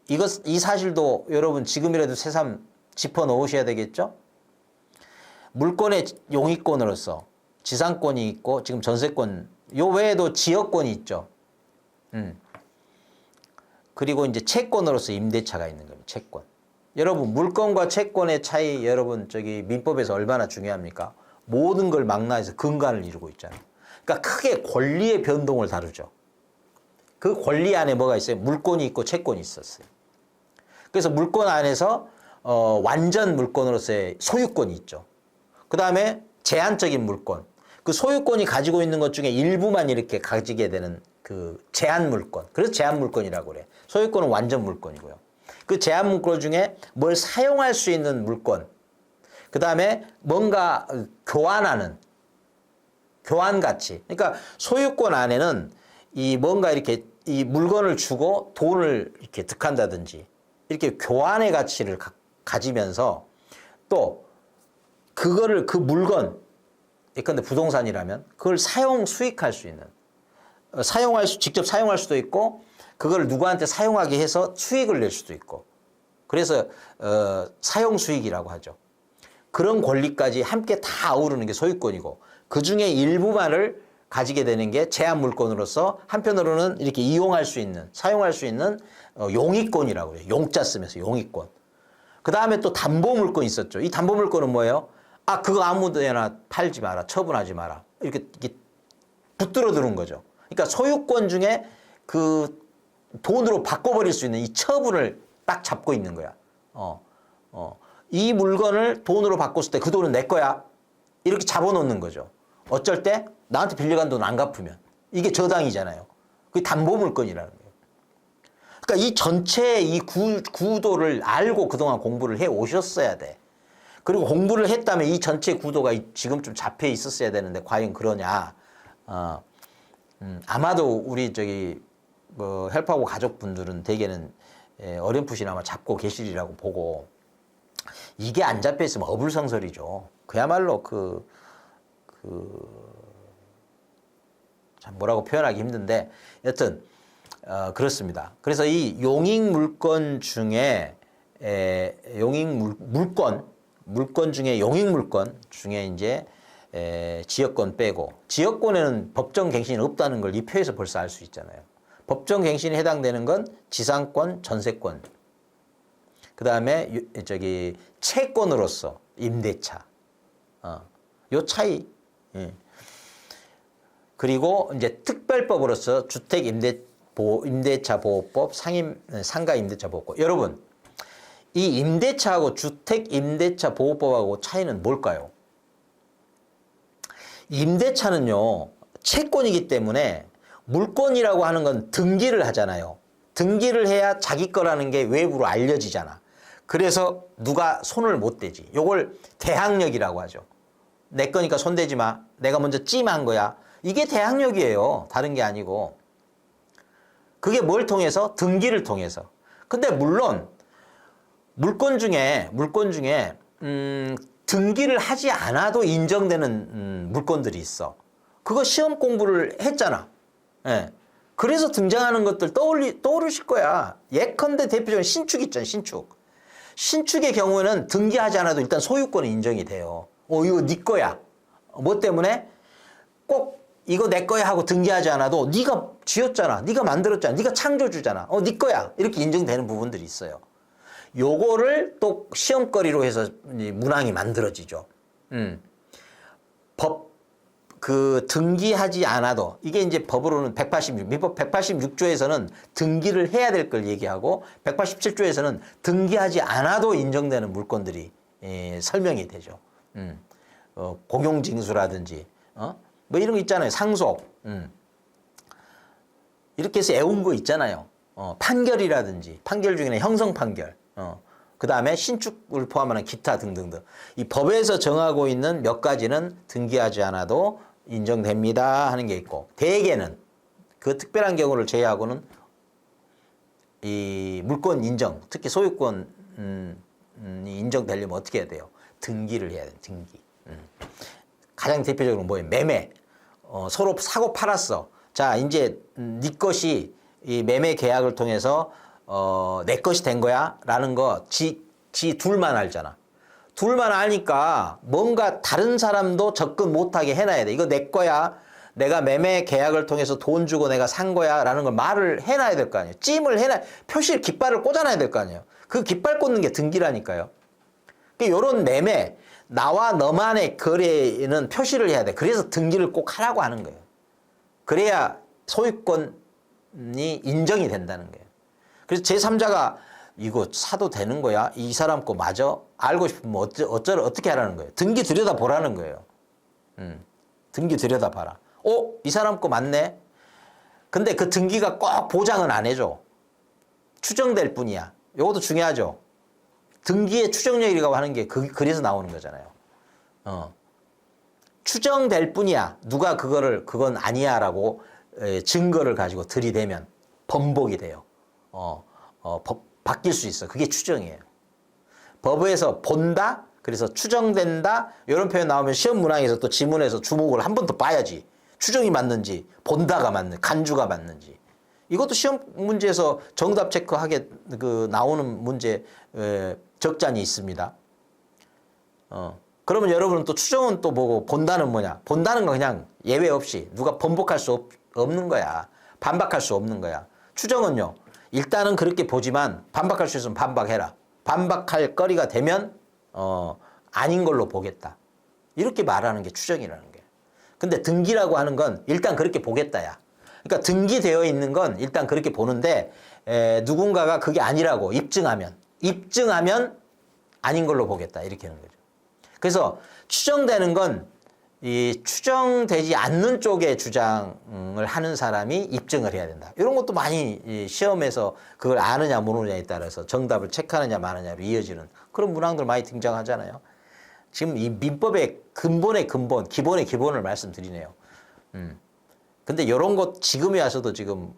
이 사실도 여러분 지금이라도 새삼 짚어 놓으셔야 되겠죠? 물권의 용의권으로서 지상권이 있고 지금 전세권, 요 외에도 지역권이 있죠. 그리고 이제 채권으로서 임대차가 있는 겁니다. 채권. 여러분 물권과 채권의 차이 여러분 저기 민법에서 얼마나 중요합니까? 모든 걸 망라해서 근간을 이루고 있잖아요. 그러니까 크게 권리의 변동을 다루죠. 그 권리 안에 뭐가 있어요? 물권이 있고 채권이 있었어요. 그래서 물권 안에서 완전 물권으로서의 소유권이 있죠. 그 다음에 제한적인 물권. 그 소유권이 가지고 있는 것 중에 일부만 이렇게 가지게 되는 그 제한 물권. 그래서 제한 물권이라고 그래. 소유권은 완전 물권이고요. 그 제한 물권 중에 뭘 사용할 수 있는 물권. 그 다음에 뭔가 교환하는 교환 가치. 그러니까 소유권 안에는 이 뭔가 이렇게 이 물건을 주고 돈을 이렇게 득한다든지 이렇게 교환의 가치를 가지면서 또 그거를 그 물건, 예컨대 부동산이라면 그걸 수익할 수 있는 직접 사용할 수도 있고 그걸 누구한테 사용하게 해서 수익을 낼 수도 있고 그래서 사용 수익이라고 하죠. 그런 권리까지 함께 다 아우르는 게 소유권이고 그 중에 일부만을 가지게 되는 게 제한 물권으로서 한편으로는 이렇게 이용할 수 있는 사용할 수 있는 용의권이라고 해요. 용자 쓰면서 용의권. 그 다음에 또 담보물권이 있었죠. 이 담보물권은 뭐예요? 아 그거 아무데나 팔지 마라. 처분하지 마라. 이렇게 붙들어 두는 거죠. 그러니까 소유권 중에 그 돈으로 바꿔버릴 수 있는 이 처분을 딱 잡고 있는 거야. 이 물건을 돈으로 바꿨을 때 그 돈은 내 거야. 이렇게 잡아놓는 거죠. 어쩔 때 나한테 빌려간 돈 안 갚으면 이게 저당이잖아요. 그게 담보물권이라는 거예요. 그러니까 이 전체의 이 구도를 알고 그동안 공부를 해 오셨어야 돼. 그리고 공부를 했다면 이 전체 구도가 지금 좀 잡혀 있었어야 되는데 과연 그러냐. 아마도 우리 저기 뭐 헬프하고 가족분들은 대개는 어렴풋이나마 잡고 계시리라고 보고 이게 안 잡혀 있으면 어불성설이죠. 그야말로 참 뭐라고 표현하기 힘든데 여튼 그렇습니다. 그래서 이 용익물권 중에 물권 중에 용익물권 중에 이제 지역권 빼고 지역권에는 법정갱신이 없다는 걸 이 표에서 벌써 알 수 있잖아요. 법정갱신에 해당되는 건 지상권, 전세권. 그 다음에 저기 채권으로서 임대차. 요 차이. 예. 그리고 이제 특별법으로서 주택 임대차 보호법, 상가 임대차 보호법. 여러분, 이 임대차하고 주택 임대차 보호법하고 차이는 뭘까요? 임대차는요, 채권이기 때문에 물권이라고 하는 건 등기를 하잖아요. 등기를 해야 자기 거라는 게 외부로 알려지잖아. 그래서 누가 손을 못 대지. 요걸 대항력이라고 하죠. 내 거니까 손대지 마. 내가 먼저 찜한 거야. 이게 대항력이에요. 다른 게 아니고. 그게 뭘 통해서? 등기를 통해서. 근데 물론 물권 중에 등기를 하지 않아도 인정되는 물권들이 있어. 그거 시험 공부를 했잖아. 예. 그래서 등장하는 것들 떠오르실 거야. 예컨대 대표적인 신축 있잖아. 신축의 경우에는 등기하지 않아도 일단 소유권은 인정이 돼요. 이거 네 거야. 뭐 때문에? 꼭 이거 내 거야 하고 등기하지 않아도 네가 지었잖아. 네가 만들었잖아. 네가 창조주잖아. 네 거야. 이렇게 인정되는 부분들이 있어요. 요거를 또 시험거리로 해서 문항이 만들어지죠. 그 등기하지 않아도 이게 이제 법으로는 186, 민법 186조에서는 등기를 해야 될 걸 얘기하고 187조에서는 등기하지 않아도 인정되는 물건들이 설명이 되죠. 공용징수라든지 뭐 이런 거 있잖아요. 상속 이렇게 해서 애운 거 있잖아요. 판결이라든지 판결 중에는 형성 판결 그 다음에 신축을 포함하는 기타 등등등 이 법에서 정하고 있는 몇 가지는 등기하지 않아도 인정됩니다 하는 게 있고 대개는 그 특별한 경우를 제외하고는 이 물권 인정 특히 소유권이 인정되려면 어떻게 해야 돼요? 등기를 해야 돼요. 등기. 가장 대표적으로 뭐예요? 매매. 서로 사고 팔았어. 자 이제 네 것이 이 매매 계약을 통해서 내 것이 된 거야 라는 거 지 둘만 알잖아. 둘만 아니까 뭔가 다른 사람도 접근 못하게 해놔야 돼. 이거 내 거야. 내가 매매 계약을 통해서 돈 주고 내가 산 거야 라는 걸 말을 해놔야 될 거 아니에요. 찜을 표시를 깃발을 꽂아놔야 될 거 아니에요. 그 깃발 꽂는 게 등기라니까요. 이런 매매 나와 너만의 거래는 표시를 해야 돼. 그래서 등기를 꼭 하라고 하는 거예요. 그래야 소유권이 인정이 된다는 거예요. 그래서 제3자가 이거 사도 되는 거야? 이 사람 거 맞아? 알고 싶으면 어떻게 하라는 거예요? 등기 들여다보라는 거예요. 등기 들여다봐라. 이 사람 거 맞네? 근데 그 등기가 꼭 보장은 안 해줘. 추정될 뿐이야. 이것도 중요하죠. 등기의 추정력이라고 하는 게 그래서 나오는 거잖아요. 추정될 뿐이야. 누가 그건 아니야 라고 증거를 가지고 들이대면 번복이 돼요. 바뀔 수 있어. 그게 추정이에요. 법에서 본다? 그래서 추정된다? 이런 표현 나오면 시험 문항에서 또 지문에서 주목을 한 번 더 봐야지. 추정이 맞는지, 본다가 맞는지, 간주가 맞는지. 이것도 시험 문제에서 정답 체크하게 나오는 문제 적잖이 있습니다. 그러면 여러분은 또 추정은 또 뭐고 본다는 뭐냐? 본다는 건 그냥 예외 없이 누가 번복할 수 없는 거야. 반박할 수 없는 거야. 추정은요. 일단은 그렇게 보지만 반박할 수 있으면 반박해라. 반박할 거리가 되면 아닌 걸로 보겠다. 이렇게 말하는 게 추정이라는 거예요. 근데 등기라고 하는 건 일단 그렇게 보겠다야. 그러니까 등기되어 있는 건 일단 그렇게 보는데 누군가가 그게 아니라고 입증하면 아닌 걸로 보겠다. 이렇게 하는 거죠. 그래서 추정되는 건 이 추정되지 않는 쪽의 주장을 하는 사람이 입증을 해야 된다. 이런 것도 많이 시험에서 그걸 아느냐 모르느냐에 따라서 정답을 체크하느냐 마느냐로 이어지는 그런 문항들 많이 등장하잖아요. 지금 이 민법의 근본의 근본, 기본의 기본을 말씀드리네요. 근데 이런 것 지금에 와서도 지금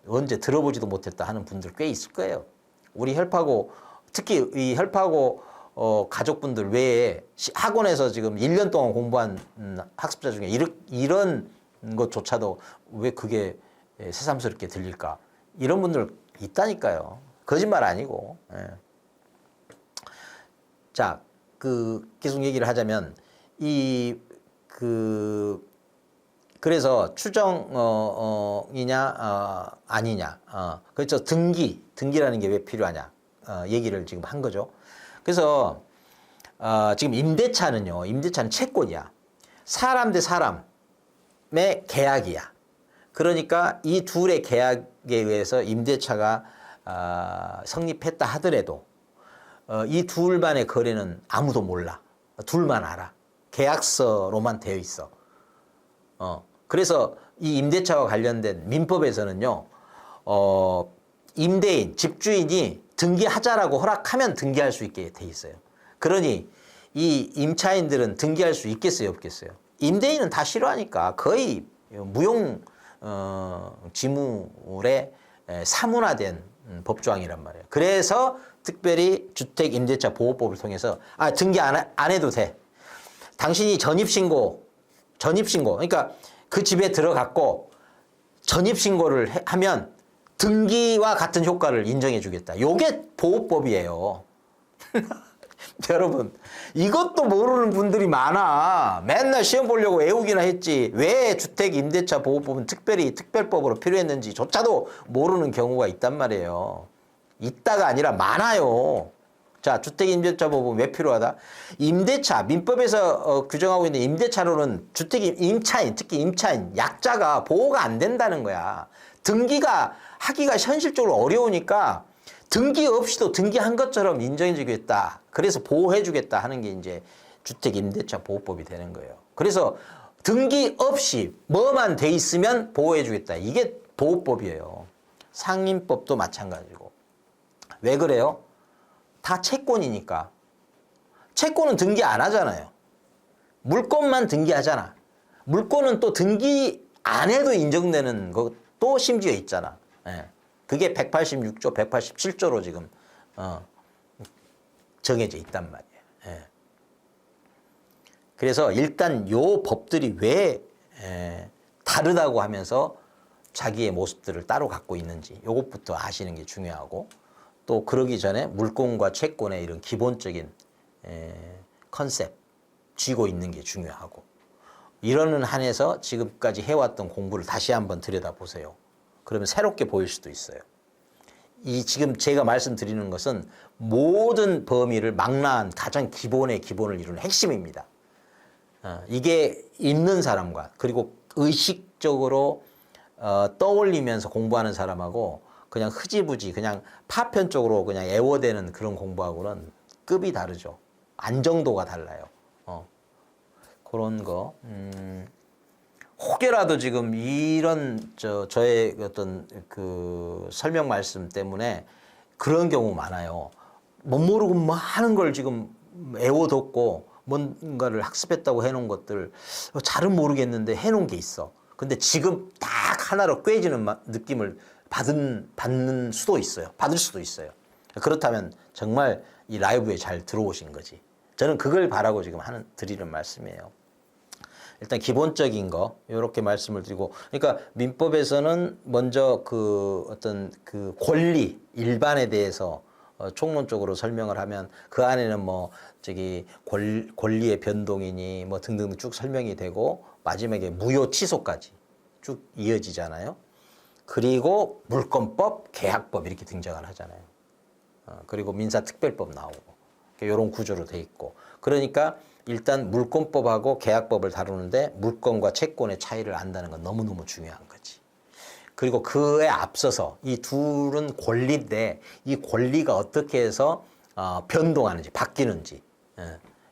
언제 들어보지도 못했다 하는 분들 꽤 있을 거예요. 우리 혈파고 특히 이 혈파고 가족분들 외에 학원에서 지금 1년 동안 공부한 학습자 중에 이런 것조차도 왜 그게 새삼스럽게 들릴까? 이런 분들 있다니까요. 거짓말 아니고. 예. 자, 계속 얘기를 하자면 그래서 추정이냐 아니냐. 그렇죠. 등기라는 게 왜 필요하냐. 얘기를 지금 한 거죠. 그래서 지금 임대차는 채권이야. 사람 대 사람의 계약이야. 그러니까 이 둘의 계약에 의해서 임대차가 성립했다 하더라도 이 둘만의 거래는 아무도 몰라. 둘만 알아. 계약서로만 되어 있어. 그래서 이 임대차와 관련된 민법에서는요. 임대인, 집주인이 등기하자라고 허락하면 등기할 수 있게 돼 있어요. 그러니 이 임차인들은 등기할 수 있겠어요, 없겠어요? 임대인은 다 싫어하니까 거의 무용 지물의 사문화된 법조항이란 말이에요. 그래서 특별히 주택임대차 보호법을 통해서 등기 안 해도 돼. 당신이 전입신고 그러니까 그 집에 들어갔고 전입신고를 하면 등기와 같은 효과를 인정해 주겠다. 요게 보호법이에요. 여러분 이것도 모르는 분들이 많아. 맨날 시험 보려고 외우기나 했지 왜 주택임대차 보호법은 특별히 특별법으로 필요했는지 조차도 모르는 경우가 있단 말이에요. 있다가 아니라 많아요. 자, 주택임대차법은 왜 필요하다? 임대차, 민법에서 규정하고 있는 임대차로는 임차인, 특히 임차인, 약자가 보호가 안 된다는 거야. 등기가 하기가 현실적으로 어려우니까 등기 없이도 등기한 것처럼 인정해주겠다. 그래서 보호해주겠다 하는 게 이제 주택임대차 보호법이 되는 거예요. 그래서 등기 없이 뭐만 돼 있으면 보호해주겠다. 이게 보호법이에요. 상임법도 마찬가지고. 왜 그래요? 다 채권이니까. 채권은 등기 안 하잖아요. 물권만 등기하잖아. 물권은 또 등기 안 해도 인정되는 것도 심지어 있잖아. 예. 그게 186조, 187조로 지금 정해져 있단 말이에요. 예. 그래서 일단 요 법들이 왜 다르다고 하면서 자기의 모습들을 따로 갖고 있는지 요것부터 아시는 게 중요하고, 또 그러기 전에 물권과 채권의 이런 기본적인 컨셉 쥐고 있는 게 중요하고, 이러는 한에서 지금까지 해왔던 공부를 다시 한번 들여다보세요. 그러면 새롭게 보일 수도 있어요. 이 지금 제가 말씀드리는 것은 모든 범위를 망라한 가장 기본의 기본을 이루는 핵심입니다. 이게 있는 사람과 그리고 의식적으로 떠올리면서 공부하는 사람하고 그냥 흐지부지 그냥 파편적으로 그냥 애워대는 그런 공부하고는 급이 다르죠. 안정도가 달라요. 그런 거. 혹여라도 지금 이런 저의 어떤 그 설명 말씀 때문에 그런 경우 많아요. 못 모르고 많은 걸 지금 애워뒀고 뭔가를 학습했다고 해놓은 것들 잘은 모르겠는데 해놓은 게 있어. 근데 지금 딱 하나로 꿰지는 느낌을 받는 수도 있어요. 받을 수도 있어요. 그렇다면 정말 이 라이브에 잘 들어오신 거지. 저는 그걸 바라고 지금 드리는 말씀이에요. 일단 기본적인 거 이렇게 말씀을 드리고, 그러니까 민법에서는 먼저 그 어떤 그 권리 일반에 대해서 총론적으로 설명을 하면 그 안에는 뭐 저기 권리의 변동이니 뭐 등등 쭉 설명이 되고 마지막에 무효 취소까지 쭉 이어지잖아요. 그리고 물권법, 계약법 이렇게 등장을 하잖아요. 그리고 민사특별법 나오고 이런 구조로 돼 있고, 그러니까 일단 물권법하고 계약법을 다루는데 물권과 채권의 차이를 안다는 건 너무너무 중요한 거지. 그리고 그에 앞서서 이 둘은 권리인데 이 권리가 어떻게 해서 변동하는지 바뀌는지,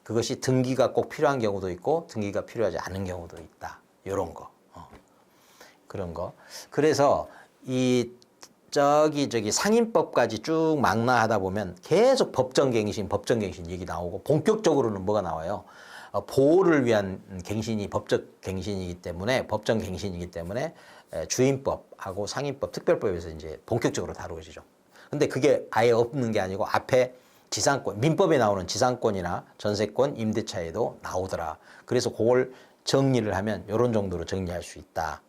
그것이 등기가 꼭 필요한 경우도 있고 등기가 필요하지 않은 경우도 있다. 이런 거. 그런 거. 그래서 이 저기 상임법까지 쭉 망라하다 보면 계속 법정갱신 얘기 나오고, 본격적으로는 뭐가 나와요? 보호를 위한 갱신이 법정갱신이기 때문에 주임법하고 상임법, 특별법에서 이제 본격적으로 다루어지죠. 근데 그게 아예 없는 게 아니고 앞에 지상권, 민법에 나오는 지상권이나 전세권, 임대차에도 나오더라. 그래서 그걸 정리를 하면 이런 정도로 정리할 수 있다.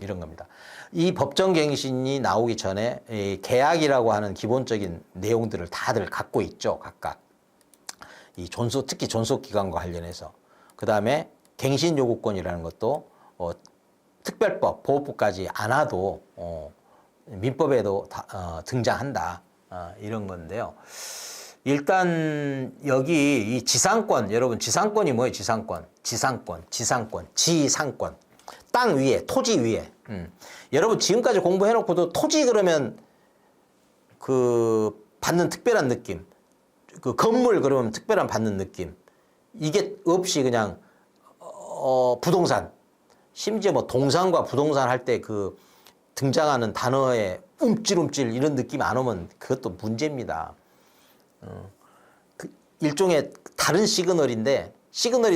이런 겁니다. 이 법정갱신이 나오기 전에 이 계약이라고 하는 기본적인 내용들을 다들 갖고 있죠. 각각. 이 특히 존속기간과 관련해서. 그 다음에 갱신요구권이라는 것도 특별법, 보호법까지 안 와도 민법에도 등장한다. 이런 건데요. 일단 여기 이 지상권, 여러분 지상권이 뭐예요? 지상권. 땅 위에, 토지 위에. 여러분 지금까지 공부해놓고도 토지 그러면 그 받는 특별한 느낌, 그 건물 그러면 특별한 받는 느낌, 이게 없이 그냥 부동산, 심지어 뭐 동산과 부동산 할 때 그 등장하는 단어에 움찔움찔 이런 느낌 안 오면 그것도 문제입니다. 그 일종의 다른 시그널이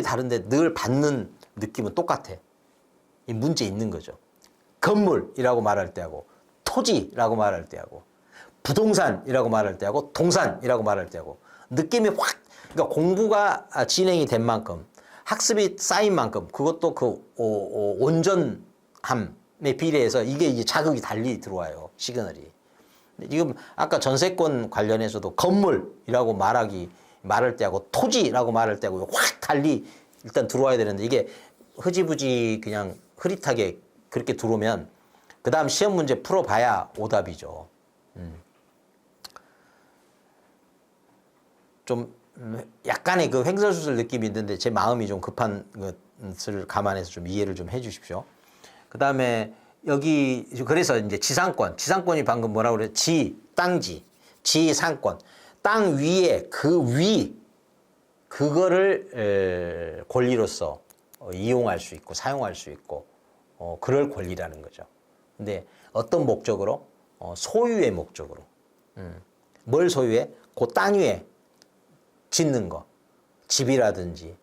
다른데 늘 받는 느낌은 똑같아. 이 문제 있는 거죠. 건물이라고 말할 때하고 토지라고 말할 때하고 부동산이라고 말할 때하고 동산이라고 말할 때하고 느낌이 그러니까 공부가 진행이 된 만큼 학습이 쌓인 만큼 그것도 그 온전함에 비례해서 이게 이제 자극이 달리 들어와요. 시그널이. 지금 아까 전세권 관련해서도 건물이라고 말할 때하고 토지라고 말할 때하고 확 달리 일단 들어와야 되는데, 이게 흐지부지 그냥 흐릿하게 그렇게 들어오면 그 다음 시험 문제 풀어봐야 오답이죠. 좀 약간의 그 횡설수설 느낌이 있는데 제 마음이 좀 급한 것을 감안해서 좀 이해를 좀 해주십시오. 그 다음에 여기 그래서 이제 지상권이 방금 뭐라고 그래? 땅지, 지상권, 땅 위에 그거를 권리로서 이용할 수 있고 사용할 수 있고 그럴 권리라는 거죠. 근데 어떤 목적으로? 소유의 목적으로. 뭘 소유해? 그 땅 위에 짓는 거, 집이라든지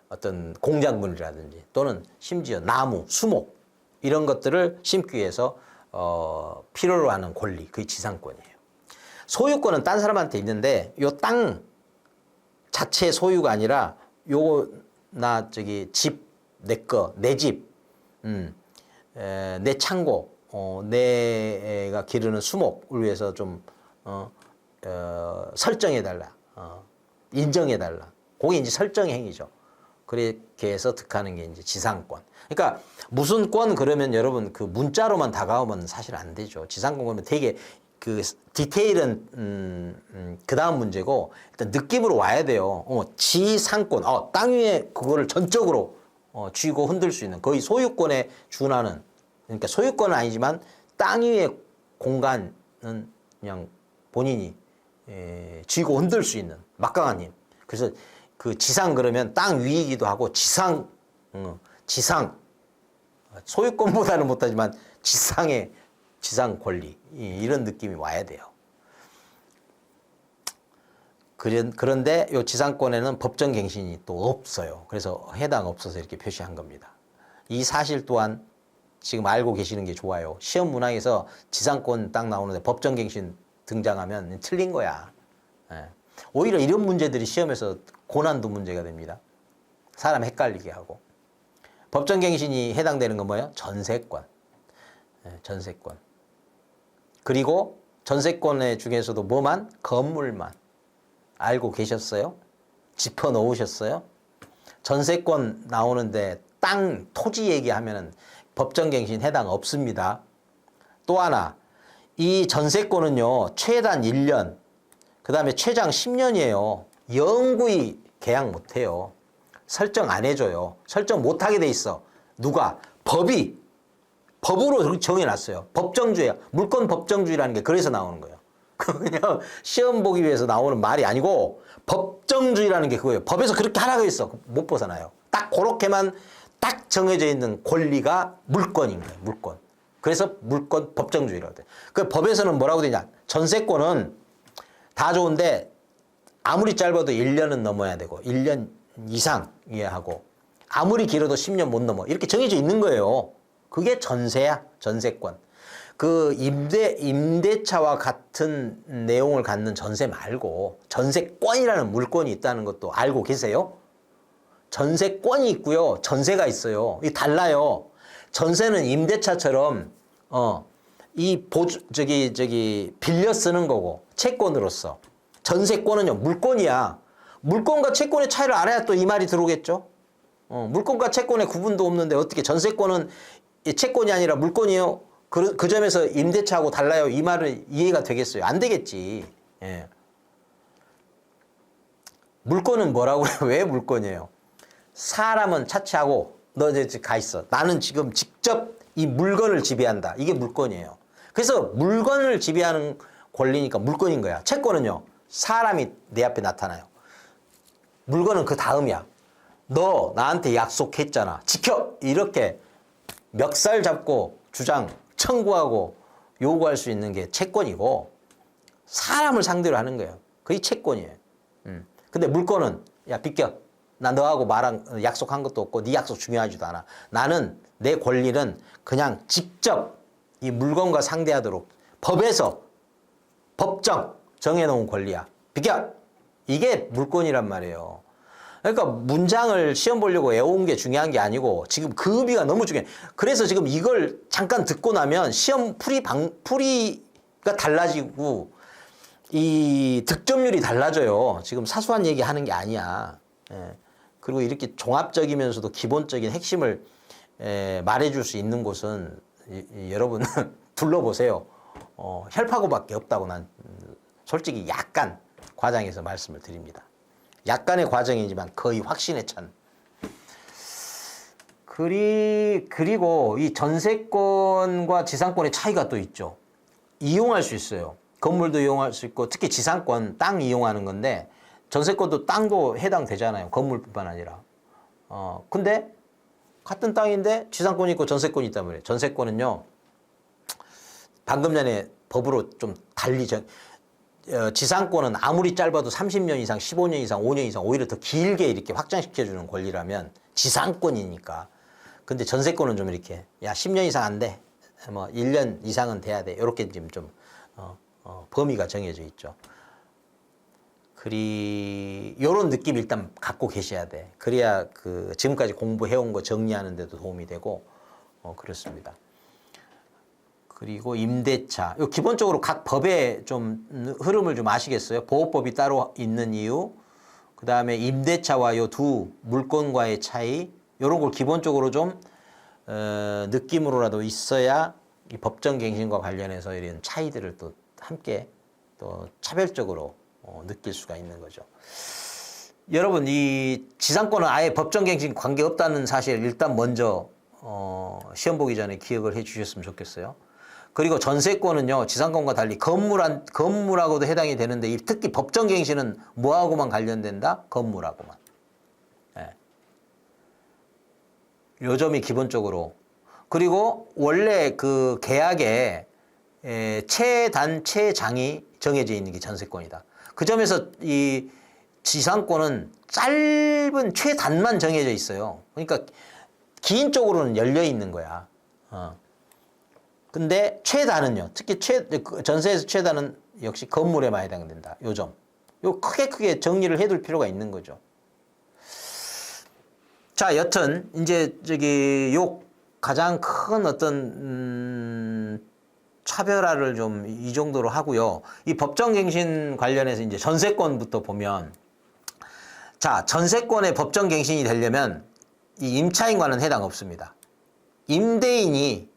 어떤 공작물이라든지 또는 심지어 나무, 수목 이런 것들을 심기 위해서 필요로 하는 권리, 그게 지상권이에요. 소유권은 딴 사람한테 있는데 요 땅 자체 소유가 아니라 요거 나 저기 집 내 거, 내 집, 내 창고, 내가 기르는 수목을 위해서 좀 설정해달라, 인정해달라. 그게 이제 설정 행위죠. 그렇게 해서 득하는 게 이제 지상권. 그러니까 무슨 권 그러면 여러분 그 문자로만 다가오면 사실 안 되죠. 지상권 그러면 되게 그 디테일은 그 다음 문제고 일단 느낌으로 와야 돼요. 지상권, 땅 위에 그거를 전적으로 쥐고 흔들 수 있는 거의 소유권에 준하는, 그러니까 소유권은 아니지만 땅 위의 공간은 그냥 본인이 쥐고 흔들 수 있는 막강한 힘. 그래서 그 지상 그러면 땅 위이기도 하고 지상 소유권보다는 못하지만 지상의 지상 권리 이런 느낌이 와야 돼요. 그런데 이 지상권에는 법정갱신이 또 없어요. 그래서 해당 없어서 이렇게 표시한 겁니다. 이 사실 또한 지금 알고 계시는 게 좋아요. 시험 문항에서 지상권 딱 나오는데 법정갱신 등장하면 틀린 거야. 오히려 이런 문제들이 시험에서 고난도 문제가 됩니다. 사람 헷갈리게 하고. 법정갱신이 해당되는 건 뭐예요? 전세권. 전세권. 그리고 전세권의 중에서도 뭐만? 건물만. 알고 계셨어요? 짚어 놓으셨어요? 전세권 나오는데 땅, 토지 얘기하면은 법정갱신 해당 없습니다. 또 하나, 이 전세권은요, 최단 1년, 그 다음에 최장 10년이에요. 영구히 계약 못 해요. 설정 안 해줘요. 설정 못 하게 돼 있어. 누가? 법으로 정해놨어요. 법정주의, 물권 법정주의라는 게 그래서 나오는 거예요. 그냥 시험 보기 위해서 나오는 말이 아니고 법정주의라는 게 그거예요. 법에서 그렇게 하라고 했어. 못 벗어나요. 딱 그렇게만 딱 정해져 있는 권리가 물권인 거예요. 물권. 그래서 물권 법정주의라고 돼. 그 법에서는 뭐라고 되냐? 전세권은 다 좋은데 아무리 짧아도 1년은 넘어야 되고 1년 이상 이해하고 아무리 길어도 10년 못 넘어. 이렇게 정해져 있는 거예요. 그게 전세야. 전세권. 그 임대차와 같은 내용을 갖는 전세 말고 전세권이라는 물권이 있다는 것도 알고 계세요? 전세권이 있고요. 전세가 있어요. 이게 달라요. 전세는 임대차처럼 빌려 쓰는 거고 채권으로서. 전세권은요, 물권이야. 물권과 채권의 차이를 알아야 또 이 말이 들어오겠죠? 물권과 채권의 구분도 없는데 어떻게 전세권은 채권이 아니라 물권이에요? 그 점에서 임대차하고 달라요. 이 말은 이해가 되겠어요? 안 되겠지. 예. 물권은 뭐라고 그래요? 왜 물권이에요? 사람은 차치하고 너 이제 가 있어. 나는 지금 직접 이 물건을 지배한다. 이게 물권이에요. 그래서 물건을 지배하는 권리니까 물권인 거야. 채권은요, 사람이 내 앞에 나타나요. 물건은 그 다음이야. 너 나한테 약속했잖아. 지켜! 이렇게 멱살 잡고 주장, 청구하고 요구할 수 있는 게 채권이고 사람을 상대로 하는 거예요. 그게 채권이에요. 근데 물권은 야 비켜. 나 너하고 약속한 것도 없고 네 약속 중요하지도 않아. 나는 내 권리는 그냥 직접 이 물건과 상대하도록 법에서 법정 정해놓은 권리야. 비켜! 이게 물권이란 말이에요. 그러니까 문장을 시험 보려고 외운 게 중요한 게 아니고 지금 그 의미가 너무 중요해. 그래서 지금 이걸 잠깐 듣고 나면 시험 풀이가 달라지고 이 득점률이 달라져요. 지금 사소한 얘기 하는 게 아니야. 예. 그리고 이렇게 종합적이면서도 기본적인 핵심을 말해줄 수 있는 곳은 여러분 둘러보세요. 혈파고밖에 없다고 난 솔직히 약간 과장해서 말씀을 드립니다. 약간의 과정이지만 거의 확신에 찬. 그리고 이 전세권과 지상권의 차이가 또 있죠. 이용할 수 있어요. 건물도 이용할 수 있고, 특히 지상권, 땅 이용하는 건데, 전세권도 땅도 해당되잖아요. 건물뿐만 아니라. 근데 같은 땅인데 지상권이 있고 전세권이 있단 말이에요. 전세권은요, 방금 전에 법으로 좀 달리 지상권은 아무리 짧아도 30년 이상, 15년 이상, 5년 이상 오히려 더 길게 이렇게 확장시켜주는 권리라면 지상권이니까. 근데 전세권은 좀 이렇게, 야, 10년 이상 안 돼. 뭐 1년 이상은 돼야 돼. 이렇게 지금 좀 범위가 정해져 있죠. 요런 느낌 일단 갖고 계셔야 돼. 그래야 그 지금까지 공부해온 거 정리하는 데도 도움이 되고, 그렇습니다. 그리고 임대차. 요 기본적으로 각 법의 좀 흐름을 좀 아시겠어요? 보호법이 따로 있는 이유, 그 다음에 임대차와 요 두 물건과의 차이, 요런 걸 기본적으로 좀, 느낌으로라도 있어야 이 법정갱신과 관련해서 이런 차이들을 또 함께 또 차별적으로 느낄 수가 있는 거죠. 여러분, 이 지상권은 아예 법정갱신 관계없다는 사실 일단 먼저 시험 보기 전에 기억을 해 주셨으면 좋겠어요. 그리고 전세권은요, 지상권과 달리 건물하고도 해당이 되는데, 특히 법정갱신은 뭐하고만 관련된다? 건물하고만. 네. 요 점이 기본적으로. 그리고 원래 그 계약에 최단, 최장이 정해져 있는 게 전세권이다. 그 점에서 이 지상권은 짧은 최단만 정해져 있어요. 그러니까 긴 쪽으로는 열려 있는 거야. 근데 최단은요, 특히 전세에서 최단은 역시 건물에만 해당된다. 요 점. 요 크게 정리를 해둘 필요가 있는 거죠. 자, 여튼, 이제 요 가장 큰 어떤, 차별화를 좀 이 정도로 하고요. 이 법정갱신 관련해서 이제 전세권부터 보면, 자, 전세권의 법정갱신이 되려면 이 임차인과는 해당 없습니다. 임대인이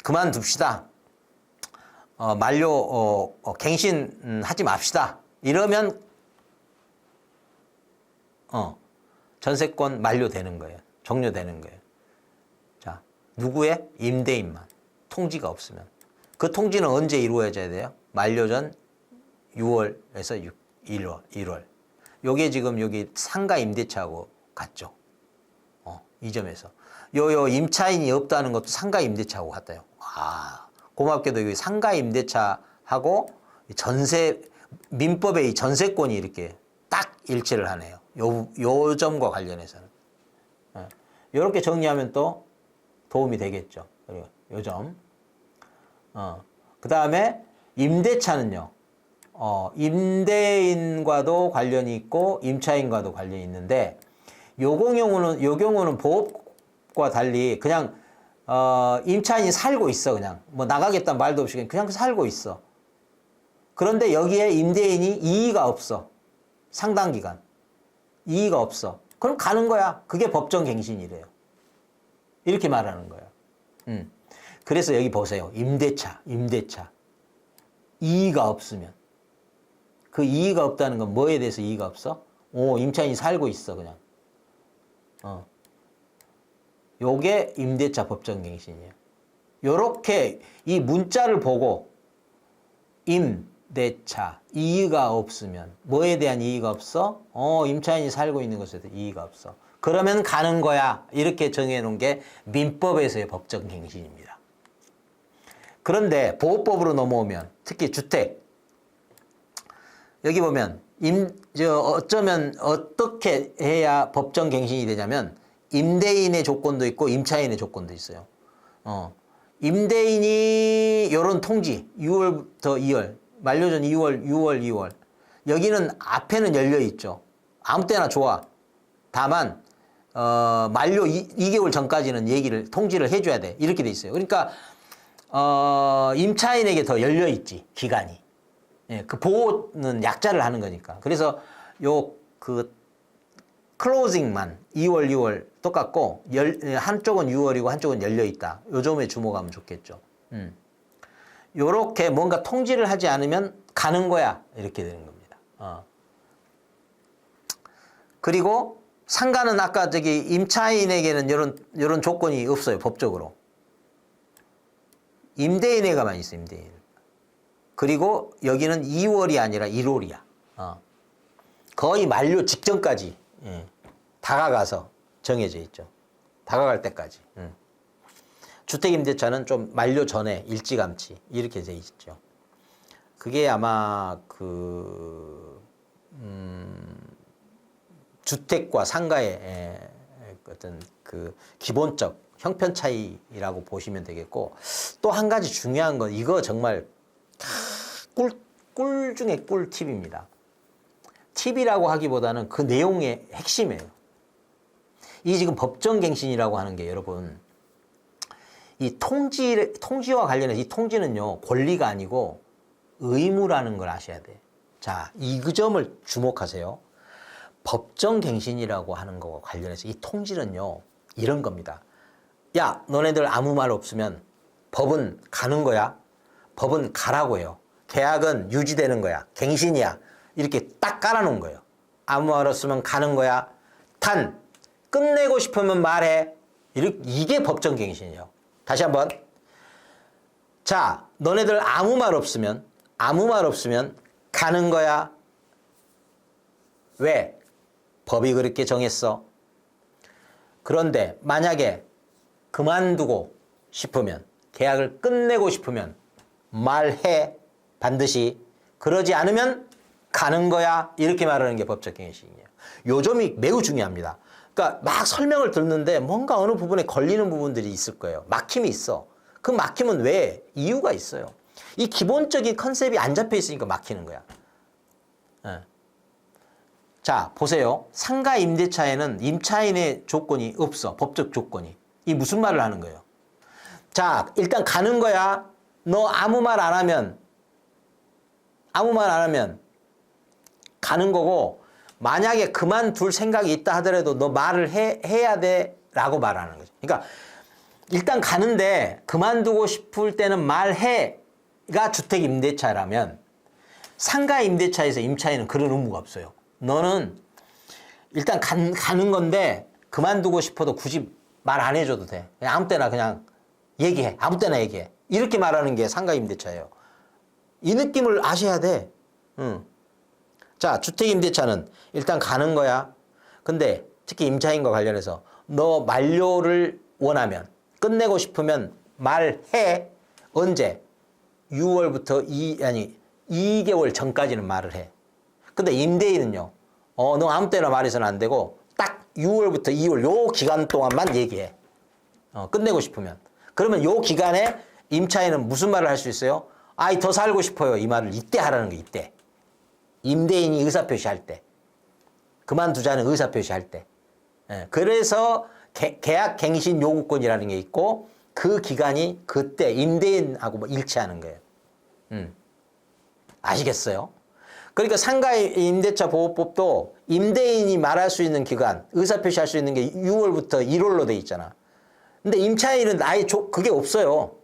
그만둡시다. 갱신하지 맙시다. 이러면, 전세권 만료되는 거예요. 종료되는 거예요. 자, 누구의? 임대인만. 통지가 없으면. 그 통지는 언제 이루어져야 돼요? 만료 전 6월에서 1월. 요게 지금 여기 상가 임대차하고 같죠. 이 점에서. 요 임차인이 없다는 것도 상가 임대차하고 같아요. 고맙게도 여기 상가 임대차하고 민법의 이 전세권이 이렇게 딱 일치를 하네요. 요 점과 관련해서는. 요렇게 정리하면 또 도움이 되겠죠. 그리고 요 점. 그 다음에 임대차는요. 임대인과도 관련이 있고 임차인과도 관련이 있는데 요 경우는 보호법과 달리 그냥 임차인이 살고 있어. 그냥 뭐 나가겠다는 말도 없이 그냥 살고 있어. 그런데 여기에 임대인이 이의가 없어. 상당 기간 이의가 없어. 그럼 가는 거야. 그게 법정갱신이래요. 이렇게 말하는 거예요. 그래서 여기 보세요. 임대차. 이의가 없으면. 그 이의가 없다는 건 뭐에 대해서 이의가 없어? 임차인이 살고 있어, 그냥. 요게 임대차 법정갱신이에요. 요렇게 이 문자를 보고 임대차, 이의가 없으면 뭐에 대한 이의가 없어? 임차인이 살고 있는 것에 대해 이의가 없어. 그러면 가는 거야. 이렇게 정해놓은 게 민법에서의 법정갱신입니다. 그런데 보호법으로 넘어오면 특히 주택 여기 보면 어쩌면 어떻게 해야 법정갱신이 되냐면 임대인의 조건도 있고 임차인의 조건도 있어요. 임대인이 요런 통지 6월부터 2월 만료 전 6월 여기는 앞에는 열려 있죠. 아무 때나 좋아. 다만 만료 2개월 전까지는 통지를 해줘야 돼. 이렇게 돼 있어요. 그러니까 임차인에게 더 열려 있지 기간이. 예, 그 보호는 약자를 하는 거니까. 그래서 클로징만 2월, 6월 똑같고 한쪽은 6월이고 한쪽은 열려 있다. 요 점에 주목하면 좋겠죠. 요렇게 뭔가 통지를 하지 않으면 가는 거야. 이렇게 되는 겁니다. 그리고 상가는 아까 저기 임차인에게는 이런 조건이 없어요. 법적으로. 임대인에게만 있어요. 임대인. 그리고 여기는 2월이 아니라 1월이야. 거의 만료 직전까지 다가가서 정해져 있죠. 다가갈 때까지. 주택임대차는 좀 만료 전에 일찌감치 이렇게 돼 있죠. 그게 아마 주택과 상가의 어떤 그 기본적 형편 차이라고 보시면 되겠고, 또 한 가지 중요한 건 이거 정말 꿀 중에 꿀 팁입니다. 팁이라고 하기보다는 그 내용의 핵심이에요. 이 지금 법정갱신이라고 하는 게 여러분, 이 통지와 관련해서 이 통지는요, 권리가 아니고 의무라는 걸 아셔야 돼. 자, 이 점을 주목하세요. 법정갱신이라고 하는 거와 관련해서 이 통지는요, 이런 겁니다. 야, 너네들 아무 말 없으면 법은 가는 거야. 법은 가라고 해요. 계약은 유지되는 거야. 갱신이야. 이렇게 딱 깔아놓은 거예요. 아무 말 없으면 가는 거야. 단, 끝내고 싶으면 말해. 이게 법정갱신이에요. 다시 한번. 자, 너네들 아무 말 없으면 가는 거야. 왜? 법이 그렇게 정했어. 그런데 만약에 그만두고 싶으면, 계약을 끝내고 싶으면 말해. 반드시. 그러지 않으면 가는 거야. 이렇게 말하는 게 법정갱신이에요. 요 점이 매우 중요합니다. 그러니까 막 설명을 듣는데 뭔가 어느 부분에 걸리는 부분들이 있을 거예요. 막힘이 있어. 그 막힘은 왜? 이유가 있어요. 이 기본적인 컨셉이 안 잡혀 있으니까 막히는 거야. 자, 보세요. 상가 임대차에는 임차인의 조건이 없어. 법적 조건이. 이 무슨 말을 하는 거예요? 자, 일단 가는 거야. 너 아무 말 안 하면 가는 거고, 만약에 그만둘 생각이 있다 하더라도 너 말을 해야 돼 라고 말하는 거죠. 그러니까 일단 가는데 그만두고 싶을 때는 말해가 주택임대차라면, 상가임대차에서 임차인은 그런 의무가 없어요. 너는 일단 가는 건데 그만두고 싶어도 굳이 말 안 해줘도 돼. 그냥 아무 때나 그냥 얘기해. 아무 때나 얘기해. 이렇게 말하는 게 상가임대차예요. 이 느낌을 아셔야 돼. 자, 주택임대차는 일단 가는 거야. 근데 특히 임차인과 관련해서 너 만료를 원하면, 끝내고 싶으면 말해. 언제? 6월부터 2개월 전까지는 말을 해. 근데 임대인은요, 너 아무 때나 말해서는 안 되고 딱 6월부터 2월 요 기간 동안만 얘기해. 끝내고 싶으면. 그러면 요 기간에 임차인은 무슨 말을 할 수 있어요? 아이, 더 살고 싶어요. 이 말을 이때 하라는 거, 이때. 임대인이 의사표시할 때. 그만두자는 의사표시할 때. 그래서 계약 갱신 요구권이라는 게 있고, 그 기간이 그때 임대인하고 일치하는 거예요. 아시겠어요? 그러니까 상가 임대차 보호법도 임대인이 말할 수 있는 기간, 의사표시할 수 있는 게 6월부터 1월로 돼 있잖아. 근데 임차인은 아예 그게 없어요.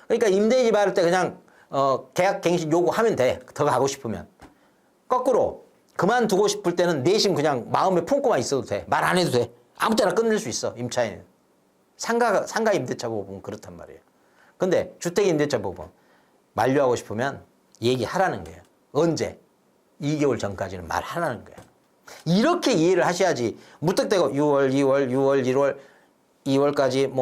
그러니까 임대인이 말할 때 그냥 계약 갱신 요구하면 돼. 더 가고 싶으면. 거꾸로 그만두고 싶을 때는 내심 그냥 마음에 품고만 있어도 돼. 말 안 해도 돼. 아무 때나 끝낼 수 있어. 임차인은. 상가 임대차 보호법은 그렇단 말이에요. 근데 주택 임대차 보호법 만료하고 싶으면 얘기하라는 거예요. 언제? 2개월 전까지는 말하라는 거예요. 이렇게 이해를 하셔야지, 무턱대고 6월, 2월, 6월, 1월, 2월까지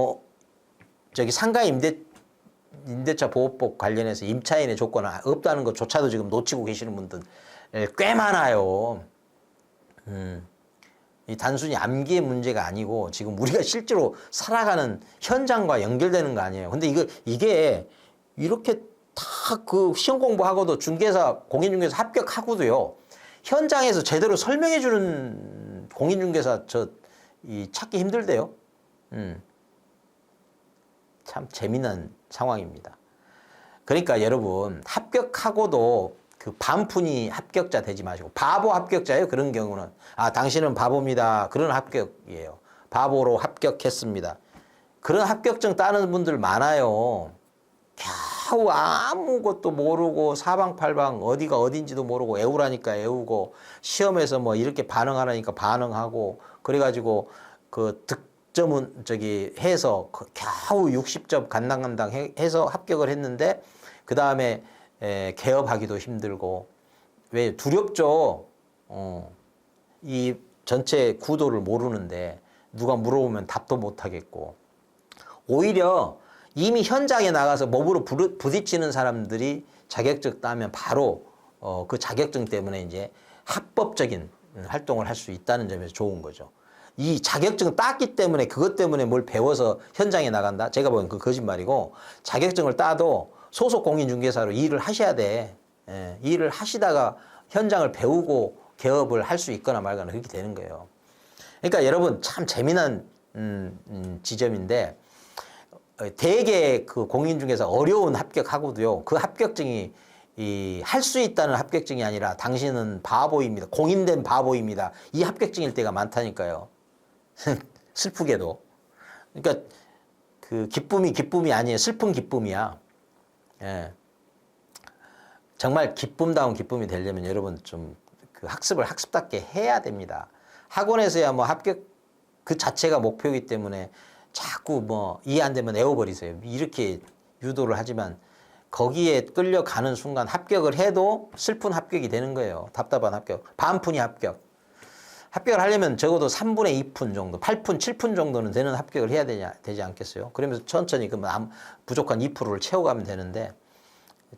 상가 임대차 보호법 관련해서 임차인의 조건은 없다는 것조차도 지금 놓치고 계시는 분들 꽤 많아요. 이 단순히 암기의 문제가 아니고 지금 우리가 실제로 살아가는 현장과 연결되는 거 아니에요. 근데 이게 이렇게 다 그 시험 공부하고도 중개사, 공인중개사 합격하고도요, 현장에서 제대로 설명해 주는 공인중개사 찾기 힘들대요. 참 재미난 상황입니다. 그러니까 여러분, 합격하고도 그 반푼이 합격자 되지 마시고, 바보 합격자예요. 그런 경우는 당신은 바보입니다. 그런 합격이에요. 바보로 합격했습니다. 그런 합격증 따는 분들 많아요. 겨우 아무것도 모르고 사방팔방 어디가 어딘지도 모르고 애우라니까 애우고 시험에서 뭐 이렇게 반응하라니까 반응하고 그래가지고 그 득점은 해서 겨우 60점 간당간당 해서 합격을 했는데 그 다음에 개업하기도 힘들고 왜 두렵죠. 이 전체 구도를 모르는데 누가 물어보면 답도 못 하겠고 오히려 이미 현장에 나가서 몸으로 부딪히는 사람들이 자격증 따면 바로 그 자격증 때문에 이제 합법적인 활동을 할 수 있다는 점에서 좋은 거죠. 이 자격증 땄기 때문에 그것 때문에 뭘 배워서 현장에 나간다? 제가 보기엔 그 거짓말이고 자격증을 따도 소속 공인중개사로 일을 하셔야 돼. 예, 일을 하시다가 현장을 배우고 개업을 할 수 있거나 말거나 그렇게 되는 거예요. 그러니까 여러분 참 재미난 지점인데 대개 그 공인중개사 어려운 합격하고도요. 그 합격증이 할 수 있다는 합격증이 아니라 당신은 바보입니다. 공인된 바보입니다. 이 합격증일 때가 많다니까요. 슬프게도. 그러니까 그 기쁨이 아니에요. 슬픈 기쁨이야. 예. 정말 기쁨다운 기쁨이 되려면 여러분 좀 그 학습을 학습답게 해야 됩니다. 학원에서야 뭐 합격 그 자체가 목표이기 때문에 자꾸 뭐 이해 안 되면 애워버리세요. 이렇게 유도를 하지만 거기에 끌려가는 순간 합격을 해도 슬픈 합격이 되는 거예요. 답답한 합격. 반푼이 합격. 합격을 하려면 적어도 3분의 2푼 정도, 8푼, 7푼 정도는 되는 합격을 해야 되지 않겠어요? 그러면서 천천히 그 부족한 2%를 채워가면 되는데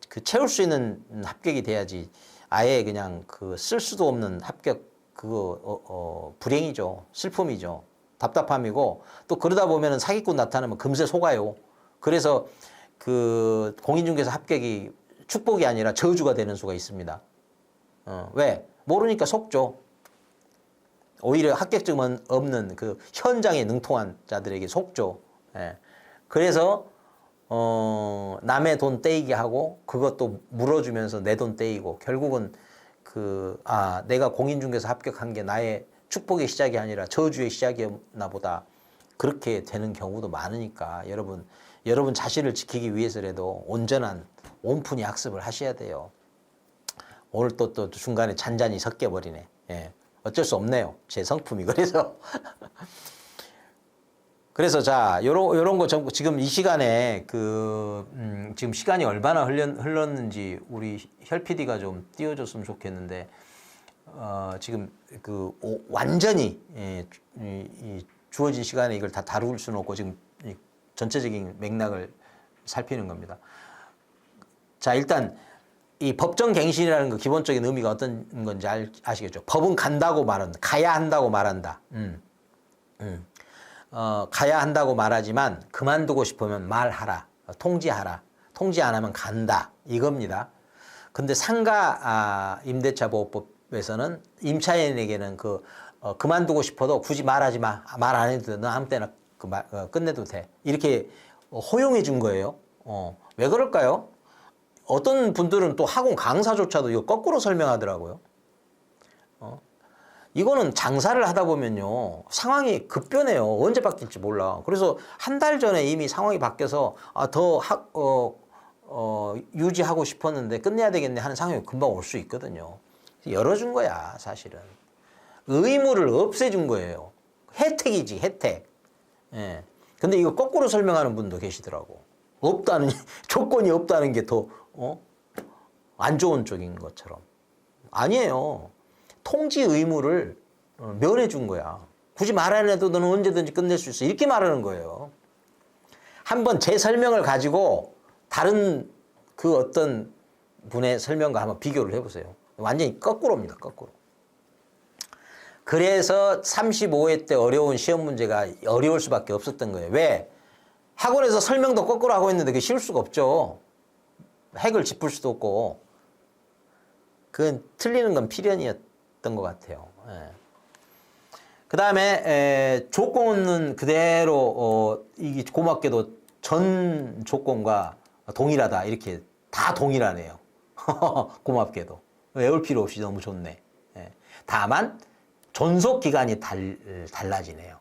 그 채울 수 있는 합격이 돼야지 아예 그냥 그 쓸 수도 없는 합격 그거 불행이죠. 슬픔이죠. 답답함이고 또 그러다 보면은 사기꾼 나타나면 금세 속아요. 그래서 그 공인중개사 합격이 축복이 아니라 저주가 되는 수가 있습니다. 왜? 모르니까 속죠. 오히려 합격증은 없는 그 현장에 능통한 자들에게 속죠. 예. 그래서 남의 돈 떼이게 하고 그것도 물어주면서 내 돈 떼이고 결국은 내가 공인중개사 합격한 게 나의 축복의 시작이 아니라 저주의 시작이었나 보다. 그렇게 되는 경우도 많으니까 여러분 자신을 지키기 위해서라도 온전한 온푼이 학습을 하셔야 돼요. 오늘 또 중간에 잔잔히 섞여버리네. 예. 어쩔 수 없네요. 제 성품이. 그래서 자, 요런 거 지금 이 시간에 지금 시간이 얼마나 흘렀는지 우리 혈 PD가 좀 띄워줬으면 좋겠는데, 지금 완전히, 이 주어진 시간에 이걸 다 다룰 수는 없고 지금 이 전체적인 맥락을 살피는 겁니다. 자, 일단 이 법정갱신이라는 거 기본적인 의미가 어떤 건지 아시겠죠? 법은 간다고 말한다. 가야 한다고 말한다. 가야 한다고 말하지만 그만두고 싶으면 말하라. 통지하라. 통지 안 하면 간다. 이겁니다. 근데 상가 임대차 보호법에서는 임차인에게는 그만두고 싶어도 굳이 말하지 마. 말 안 해도 돼. 너 아무 때나 끝내도 돼. 이렇게 허용해 준 거예요. 왜 그럴까요? 어떤 분들은 또 학원 강사조차도 이거 거꾸로 설명하더라고요. 이거는 장사를 하다 보면요. 상황이 급변해요. 언제 바뀔지 몰라. 그래서 한 달 전에 이미 상황이 바뀌어서 유지하고 싶었는데 끝내야 되겠네 하는 상황이 금방 올 수 있거든요. 열어준 거야, 사실은. 의무를 없애준 거예요. 혜택이지, 혜택. 예. 근데 이거 거꾸로 설명하는 분도 계시더라고. 조건이 없다는 게 더, 안 좋은 쪽인 것처럼. 아니에요. 통지 의무를 면해 준 거야. 굳이 말 안 해도 너는 언제든지 끝낼 수 있어. 이렇게 말하는 거예요. 한번 제 설명을 가지고 다른 그 어떤 분의 설명과 한번 비교를 해보세요. 완전히 거꾸로입니다. 거꾸로. 그래서 35회 때 어려운 시험 문제가 어려울 수밖에 없었던 거예요. 왜? 학원에서 설명도 거꾸로 하고 있는데 그게 쉬울 수가 없죠. 핵을 짚을 수도 없고. 그건 틀리는 건 필연이었던 것 같아요. 예. 그 다음에 조건은 그대로 이게 고맙게도 전 조건과 동일하다. 이렇게 다 동일하네요. 고맙게도. 외울 필요 없이 너무 좋네. 예. 다만 존속 기간이 달라지네요.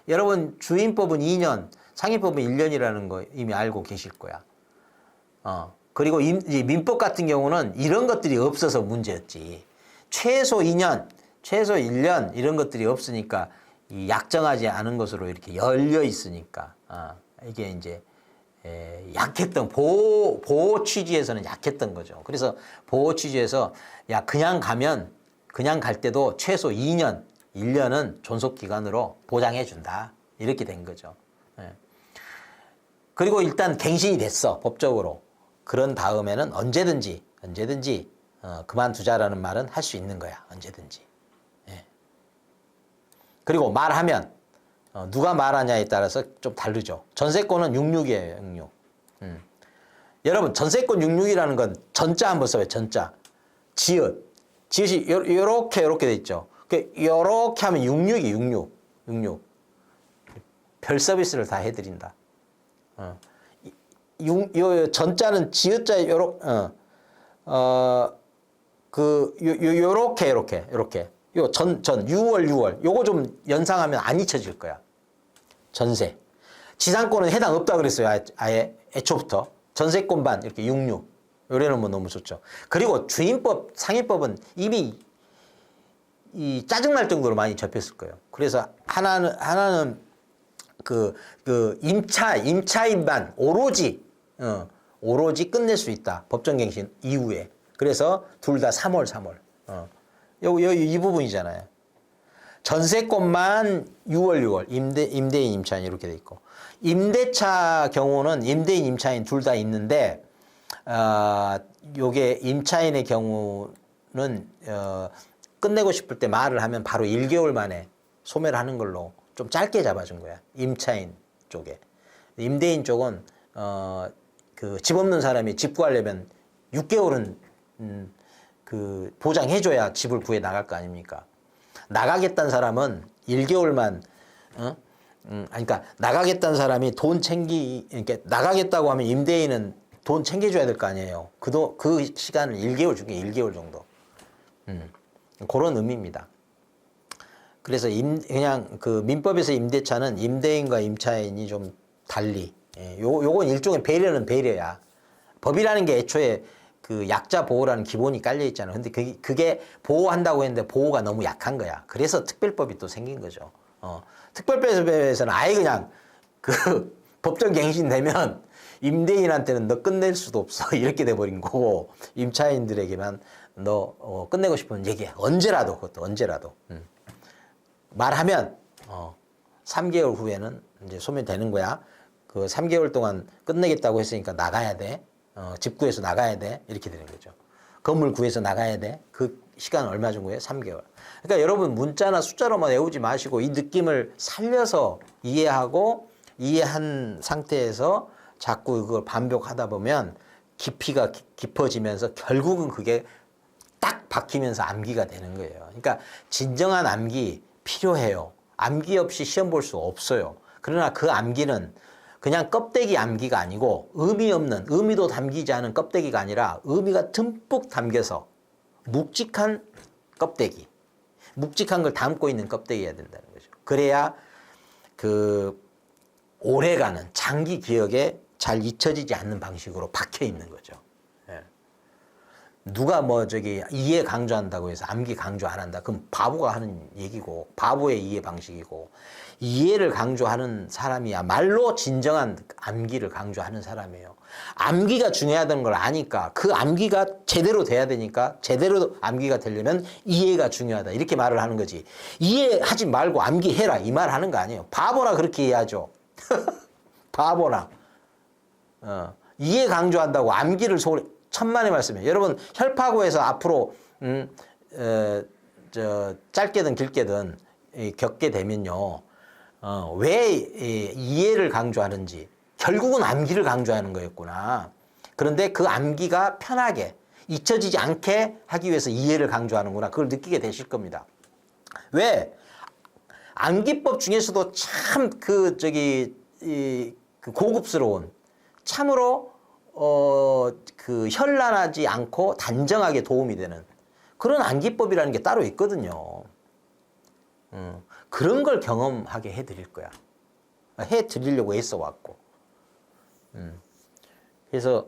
여러분 주임법은 2년, 상임법은 1년이라는 거 이미 알고 계실 거야. 그리고 이 민법 같은 경우는 이런 것들이 없어서 문제였지. 최소 2년, 최소 1년 이런 것들이 없으니까 이 약정하지 않은 것으로 이렇게 열려 있으니까 이게 이제 약했던 보호 취지에서는 약했던 거죠. 그래서 보호 취지에서 야 그냥 갈 때도 최소 2년, 1년은 존속 기간으로 보장해 준다. 이렇게 된 거죠. 그리고 일단 갱신이 됐어. 법적으로. 그런 다음에는 언제든지 그만두자라는 말은 할 수 있는 거야. 언제든지. 그리고 말하면 누가 말하냐에 따라서 좀 다르죠. 전세권은 66이에요. 66. 여러분 전세권 66이라는 건 전자 한번 써요. 전자. 지읒이 요렇게 돼 있죠. 요렇게 하면 66이 66. 별 서비스를 다 해드린다. 요 전자는 지읒자 요렇게 요 6월 요거 좀 연상하면 안 잊혀질 거야. 전세. 지상권은 해당 없다 그랬어요. 아예 애초부터. 전세권만 이렇게 66. 요래는 뭐 너무 좋죠. 그리고 주임법, 상해법은 이미 이 짜증날 정도로 많이 접했을 거예요. 그래서 하나는 임차인만 오로지 끝낼 수 있다. 법정갱신 이후에. 그래서 둘 다 3월. 이 부분이잖아요. 전세권만 6월. 임대인, 임차인 이렇게 돼 있고. 임대차 경우는 임대인, 임차인 둘 다 있는데, 요게 임차인의 경우는, 끝내고 싶을 때 말을 하면 바로 1개월 만에 소멸을 하는 걸로 좀 짧게 잡아준 거야. 임차인 쪽에. 임대인 쪽은, 집 없는 사람이 집 구하려면 6개월은, 보장해줘야 집을 구해 나갈 거 아닙니까? 나가겠다는 사람은 1개월만, 그러니까 나가겠다는 사람이 그러니까 나가겠다고 하면 임대인은 돈 챙겨줘야 될 거 아니에요. 그 시간을 1개월 중에 1개월 정도. 그런 의미입니다. 그래서 그냥 민법에서 임대차는 임대인과 임차인이 좀 달리, 요건 일종의 배려는 배려야. 법이라는 게 애초에 약자 보호라는 기본이 깔려 있잖아요. 근데 그게 보호한다고 했는데 보호가 너무 약한 거야. 그래서 특별법이 또 생긴 거죠. 특별법에서는 아예 그냥 법정 갱신 되면 임대인한테는 너 끝낼 수도 없어. 이렇게 돼버린 거고, 임차인들에게만 너 끝내고 싶으면 얘기해. 언제라도, 그것도 언제라도. 말하면 3개월 후에는 이제 소멸되는 거야. 3개월 동안 끝내겠다고 했으니까 나가야 돼. 집 구해서 나가야 돼. 이렇게 되는 거죠. 건물 구해서 나가야 돼. 그 시간 얼마 정도예요? 3개월. 그러니까 여러분 문자나 숫자로만 외우지 마시고 이 느낌을 살려서 이해한 상태에서 자꾸 그걸 반복하다 보면 깊이가 깊어지면서 결국은 그게 딱 박히면서 암기가 되는 거예요. 그러니까 진정한 암기 필요해요. 암기 없이 시험 볼 수 없어요. 그러나 그 암기는 그냥 껍데기 암기가 아니고 의미도 담기지 않은 껍데기가 아니라 의미가 듬뿍 담겨서 묵직한 껍데기. 묵직한 걸 담고 있는 껍데기여야 된다는 거죠. 그래야 오래가는 장기 기억에 잘 잊혀지지 않는 방식으로 박혀 있는 거죠. 누가 이해 강조한다고 해서 암기 강조 안 한다. 그럼 바보가 하는 얘기고, 바보의 이해 방식이고, 이해를 강조하는 사람이야말로 진정한 암기를 강조하는 사람이에요. 암기가 중요하다는 걸 아니까 그 암기가 제대로 돼야 되니까 제대로 암기가 되려면 이해가 중요하다. 이렇게 말을 하는 거지. 이해하지 말고 암기해라. 이 말 하는 거 아니에요. 바보나 그렇게 이해하죠. 바보나. 이해 강조한다고 암기를 천만의 말씀이에요. 여러분 혈파고에서 앞으로 짧게든 길게든 겪게 되면요, 왜 이해를 강조하는지 결국은 암기를 강조하는 거였구나. 그런데 그 암기가 편하게 잊혀지지 않게 하기 위해서 이해를 강조하는구나. 그걸 느끼게 되실 겁니다. 왜? 암기법 중에서도 참 고급스러운, 참으로 현란하지 않고 단정하게 도움이 되는 그런 암기법이라는 게 따로 있거든요. 그런 걸 경험하게 해드릴 거야. 해드리려고 애써 왔고. 그래서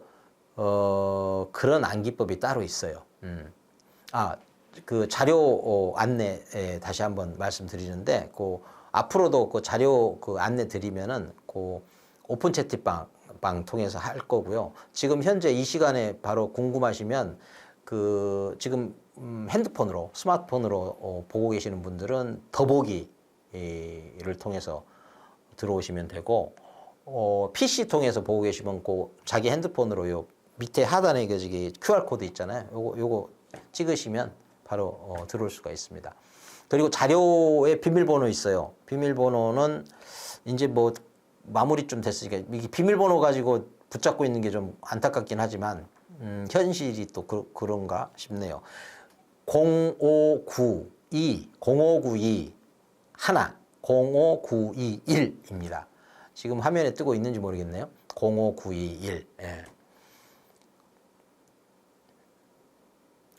그런 암기법이 따로 있어요. 그 자료 안내 다시 한번 말씀드리는데, 앞으로도 그 자료 그 안내 드리면은 그 오픈 채팅방 통해서 할 거고요. 지금 현재 이 시간에 바로 궁금하시면 그 지금 핸드폰으로 스마트폰으로 보고 계시는 분들은 더보기를 통해서 들어오시면 되고, PC 통해서 보고 계시면 그 자기 핸드폰으로 요 밑에 하단에 그 저기 QR 코드 있잖아요. 요거 찍으시면 바로 들어올 수가 있습니다. 그리고 자료에 비밀번호 있어요. 비밀번호는 이제 뭐 마무리 좀 됐으니까 이게 비밀번호 가지고 붙잡고 있는 게 좀 안타깝긴 하지만 현실이 또 그런가 싶네요. 0592 0592 하나 05921입니다. 지금 화면에 뜨고 있는지 모르겠네요. 05921. 예.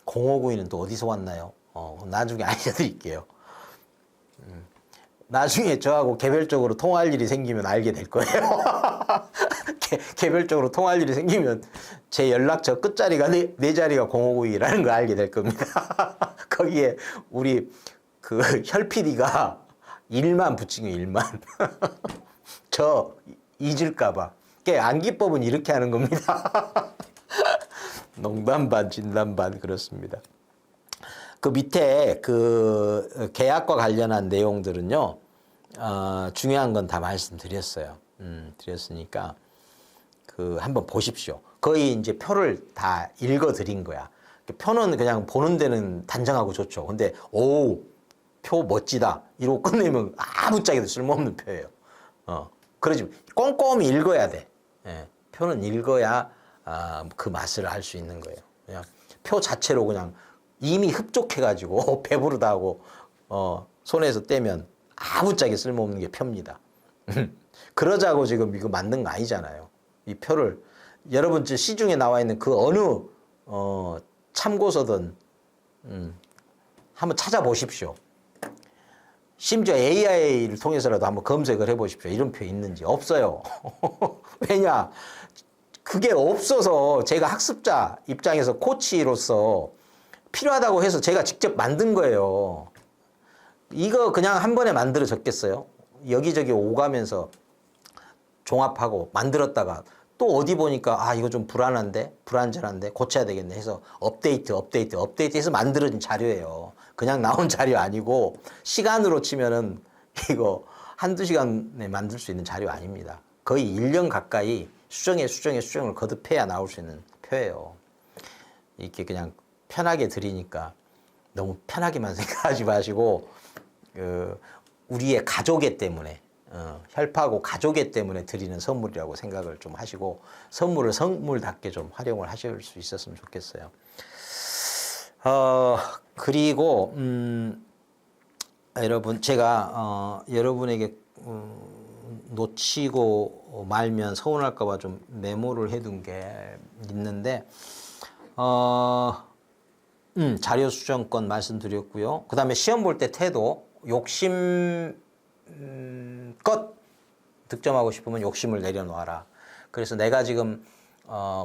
0592는 또 어디서 왔나요? 나중에 알려드릴게요. 나중에 저하고 개별적으로 통화할 일이 생기면 알게 될 거예요. 개별적으로 통화할 일이 생기면 제 연락처 끝자리가 네 자리가 0592라는 걸 알게 될 겁니다. 거기에 우리 그 혈 PD가 1만 붙인 거 1만. 저 잊을까봐. 암기법은 이렇게 하는 겁니다. 농담 반 진담 반 그렇습니다. 그 밑에 그 계약과 관련한 내용들은요, 중요한 건 다 말씀드렸어요. 드렸으니까 그 한번 보십시오. 거의 이제 표를 다 읽어드린 거야. 표는 그냥 보는 데는 단정하고 좋죠. 근데 표 멋지다 이러고 끝내면 아무짝에도 쓸모없는 표예요. 그러지 꼼꼼히 읽어야 돼. 예, 표는 읽어야 그 맛을 알 수 있는 거예요. 그냥 표 자체로 그냥 이미 흡족해가지고 배부르다 하고 손에서 떼면 아무짝에 쓸모없는 게 표입니다. 그러자고 지금 이거 만든 거 아니잖아요. 이 표를 여러분 시중에 나와 있는 그 어느 참고서든 한번 찾아보십시오. 심지어 AI를 통해서라도 한번 검색을 해보십시오. 이런 표 있는지. 없어요. 왜냐? 그게 없어서 제가 학습자 입장에서 코치로서 필요하다고 해서 제가 직접 만든 거예요. 이거 그냥 한 번에 만들어 졌겠어요? 여기저기 오가면서 종합하고 만들었다가 또 어디 보니까 이거 좀 불안전한데 고쳐야 되겠네 해서 업데이트해서 만들어진 자료예요. 그냥 나온 자료 아니고 시간으로 치면은 이거 한두 시간에 만들 수 있는 자료 아닙니다. 거의 1년 가까이 수정을 거듭해야 나올 수 있는 표예요. 이렇게 그냥 편하게 드리니까 너무 편하게만 생각하지 마시고 우리의 가족애 때문에 혈파고 가족애 때문에 드리는 선물이라고 생각을 좀 하시고 선물을 선물답게 좀 활용을 하실 수 있었으면 좋겠어요. 그리고 여러분 제가 여러분에게 놓치고 말면 서운할까 봐 좀 메모를 해둔 게 있는데 자료 수정권 말씀드렸고요. 그 다음에 시험 볼 때 태도 욕심껏 득점하고 싶으면 욕심을 내려놓아라. 그래서 내가 지금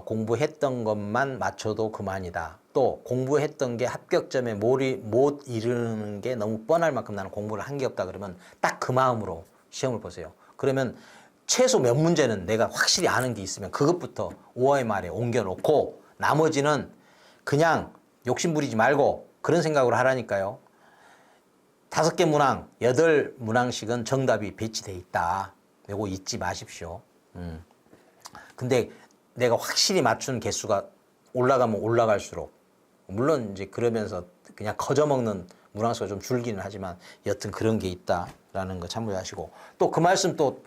공부했던 것만 맞춰도 그만이다. 또 공부했던 게 합격점에 못 이르는 게 너무 뻔할 만큼 나는 공부를 한 게 없다 그러면 딱 그 마음으로 시험을 보세요. 그러면 최소 몇 문제는 내가 확실히 아는 게 있으면 그것부터 OMR에 옮겨놓고 나머지는 그냥 욕심 부리지 말고 그런 생각으로 하라니까요. 5개 문항, 8문항씩은 정답이 배치돼 있다. 이거 잊지 마십시오. 근데 내가 확실히 맞춘 개수가 올라가면 올라갈수록 물론 이제 그러면서 그냥 거저먹는 문항수가 좀 줄기는 하지만 여튼 그런 게 있다라는 거 참고하시고 또 그 말씀 또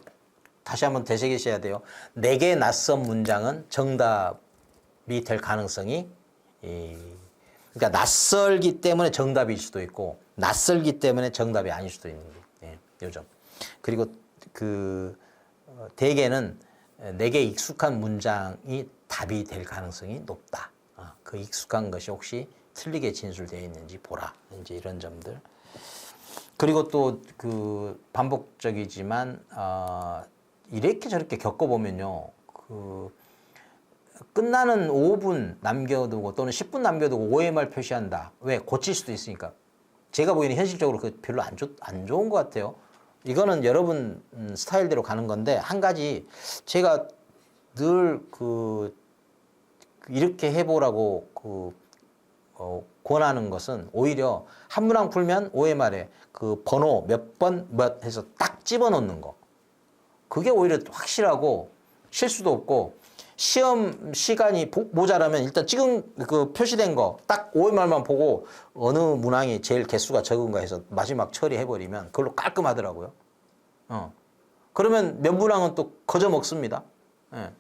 다시 한번 되새기셔야 돼요. 4개 낯선 문장은 정답이 될 가능성이 그러니까 낯설기 때문에 정답일 수도 있고 낯설기 때문에 정답이 아닐 수도 있는 게 요점. 그리고 대개는 4개 익숙한 문장이 답이 될 가능성이 높다. 그 익숙한 것이 혹시 틀리게 진술되어 있는지 보라. 이제 이런 점들. 그리고 또 반복적이지만 이렇게 저렇게 겪어보면요. 끝나는 5분 남겨두고 또는 10분 남겨두고 OMR 표시한다. 왜? 고칠 수도 있으니까. 제가 보기에는 현실적으로 그 별로 안 좋은 것 같아요. 이거는 여러분 스타일대로 가는 건데, 한 가지 제가 늘 이렇게 해보라고 권하는 것은, 오히려 한 문항 풀면 OMR에 그 번호 몇 번 몇 해서 딱 집어넣는 거. 그게 오히려 확실하고 실수도 없고, 시험 시간이 모자라면 일단 지금 그 표시된 거 딱 OMR만 보고 어느 문항이 제일 개수가 적은가 해서 마지막 처리해버리면 그걸로 깔끔하더라고요. 그러면 몇 문항은 또 거저 먹습니다. 예.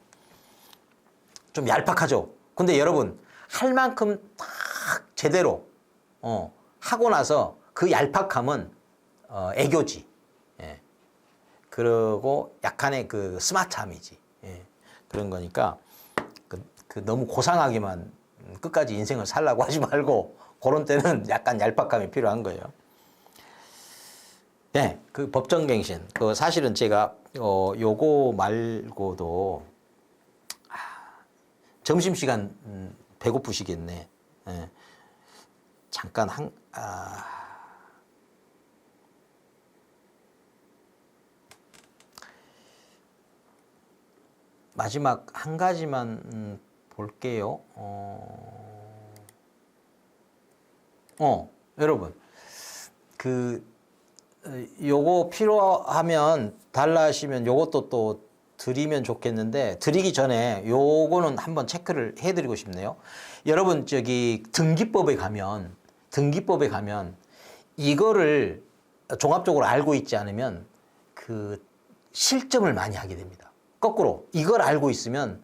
좀 얄팍하죠. 근데 여러분, 할 만큼 딱 제대로 하고 나서 그 얄팍함은 애교지. 예. 그리고 약간의 그 스마트함이지. 예. 그런 거니까 그 너무 고상하게만 끝까지 인생을 살라고 하지 말고, 그런 때는 약간 얄팍함이 필요한 거예요. 네, 그 법정갱신. 그 사실은 제가 요거 말고도 점심시간 배고프시겠네. 예. 잠깐 마지막 한 가지만 볼게요. 여러분, 요거 필요하면 달라 하시면 요것도 또 드리면 좋겠는데, 드리기 전에 요거는 한번 체크를 해드리고 싶네요. 여러분, 저기 등기법에 가면 이거를 종합적으로 알고 있지 않으면 그 실점을 많이 하게 됩니다. 거꾸로 이걸 알고 있으면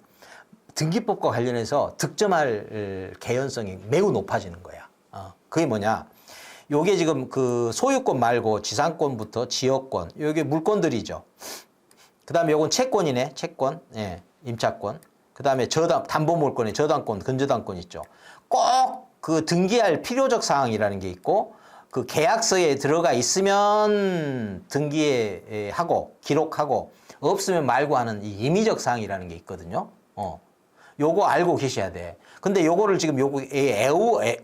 등기법과 관련해서 득점할 개연성이 매우 높아지는 거야. 그게 뭐냐? 요게 지금 그 소유권 말고 지상권부터 지역권, 요게 물권들이죠. 그 다음에 요건 채권이네, 채권. 예, 임차권. 그 다음에 담보물권에 저당권, 근저당권 있죠. 꼭 그 등기할 필요적 사항이라는 게 있고, 그 계약서에 들어가 있으면 등기하고, 기록하고, 없으면 말고 하는 이 임의적 사항이라는 게 있거든요. 요거 알고 계셔야 돼. 근데 요거를 지금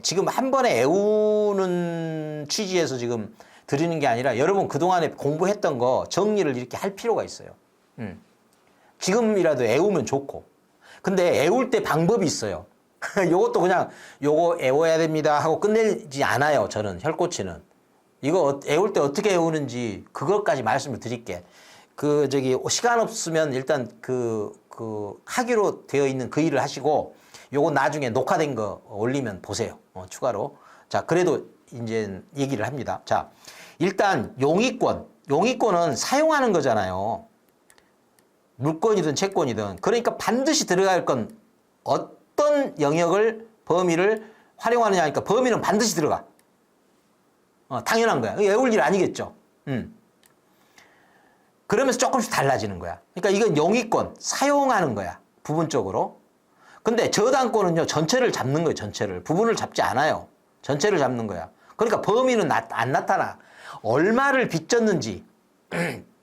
지금 한 번에 애우는 취지에서 지금 드리는 게 아니라, 여러분 그동안에 공부했던 거 정리를 이렇게 할 필요가 있어요. 지금이라도 애우면 좋고. 근데 애울 때 방법이 있어요. 요것도 그냥 요거 애워야 됩니다 하고 끝내지 않아요. 저는 혈꼬치는. 이거 애울 때 어떻게 애우는지 그것까지 말씀을 드릴게. 시간 없으면 일단 하기로 되어 있는 그 일을 하시고, 요거 나중에 녹화된 거 올리면 보세요. 추가로. 자, 그래도 이제 얘기를 합니다. 자, 일단 용의권은 사용하는 거잖아요. 물권이든 채권이든. 그러니까 반드시 들어갈 건 어떤 범위를 활용하느냐 하니까, 범위는 반드시 들어가. 당연한 거야. 애울 일 아니겠죠. 그러면서 조금씩 달라지는 거야. 그러니까 이건 용의권, 사용하는 거야. 부분적으로. 근데 저당권은요, 전체를 잡는 거예요. 전체를. 부분을 잡지 않아요. 전체를 잡는 거야. 그러니까 범위는 안 나타나. 얼마를 빚졌는지,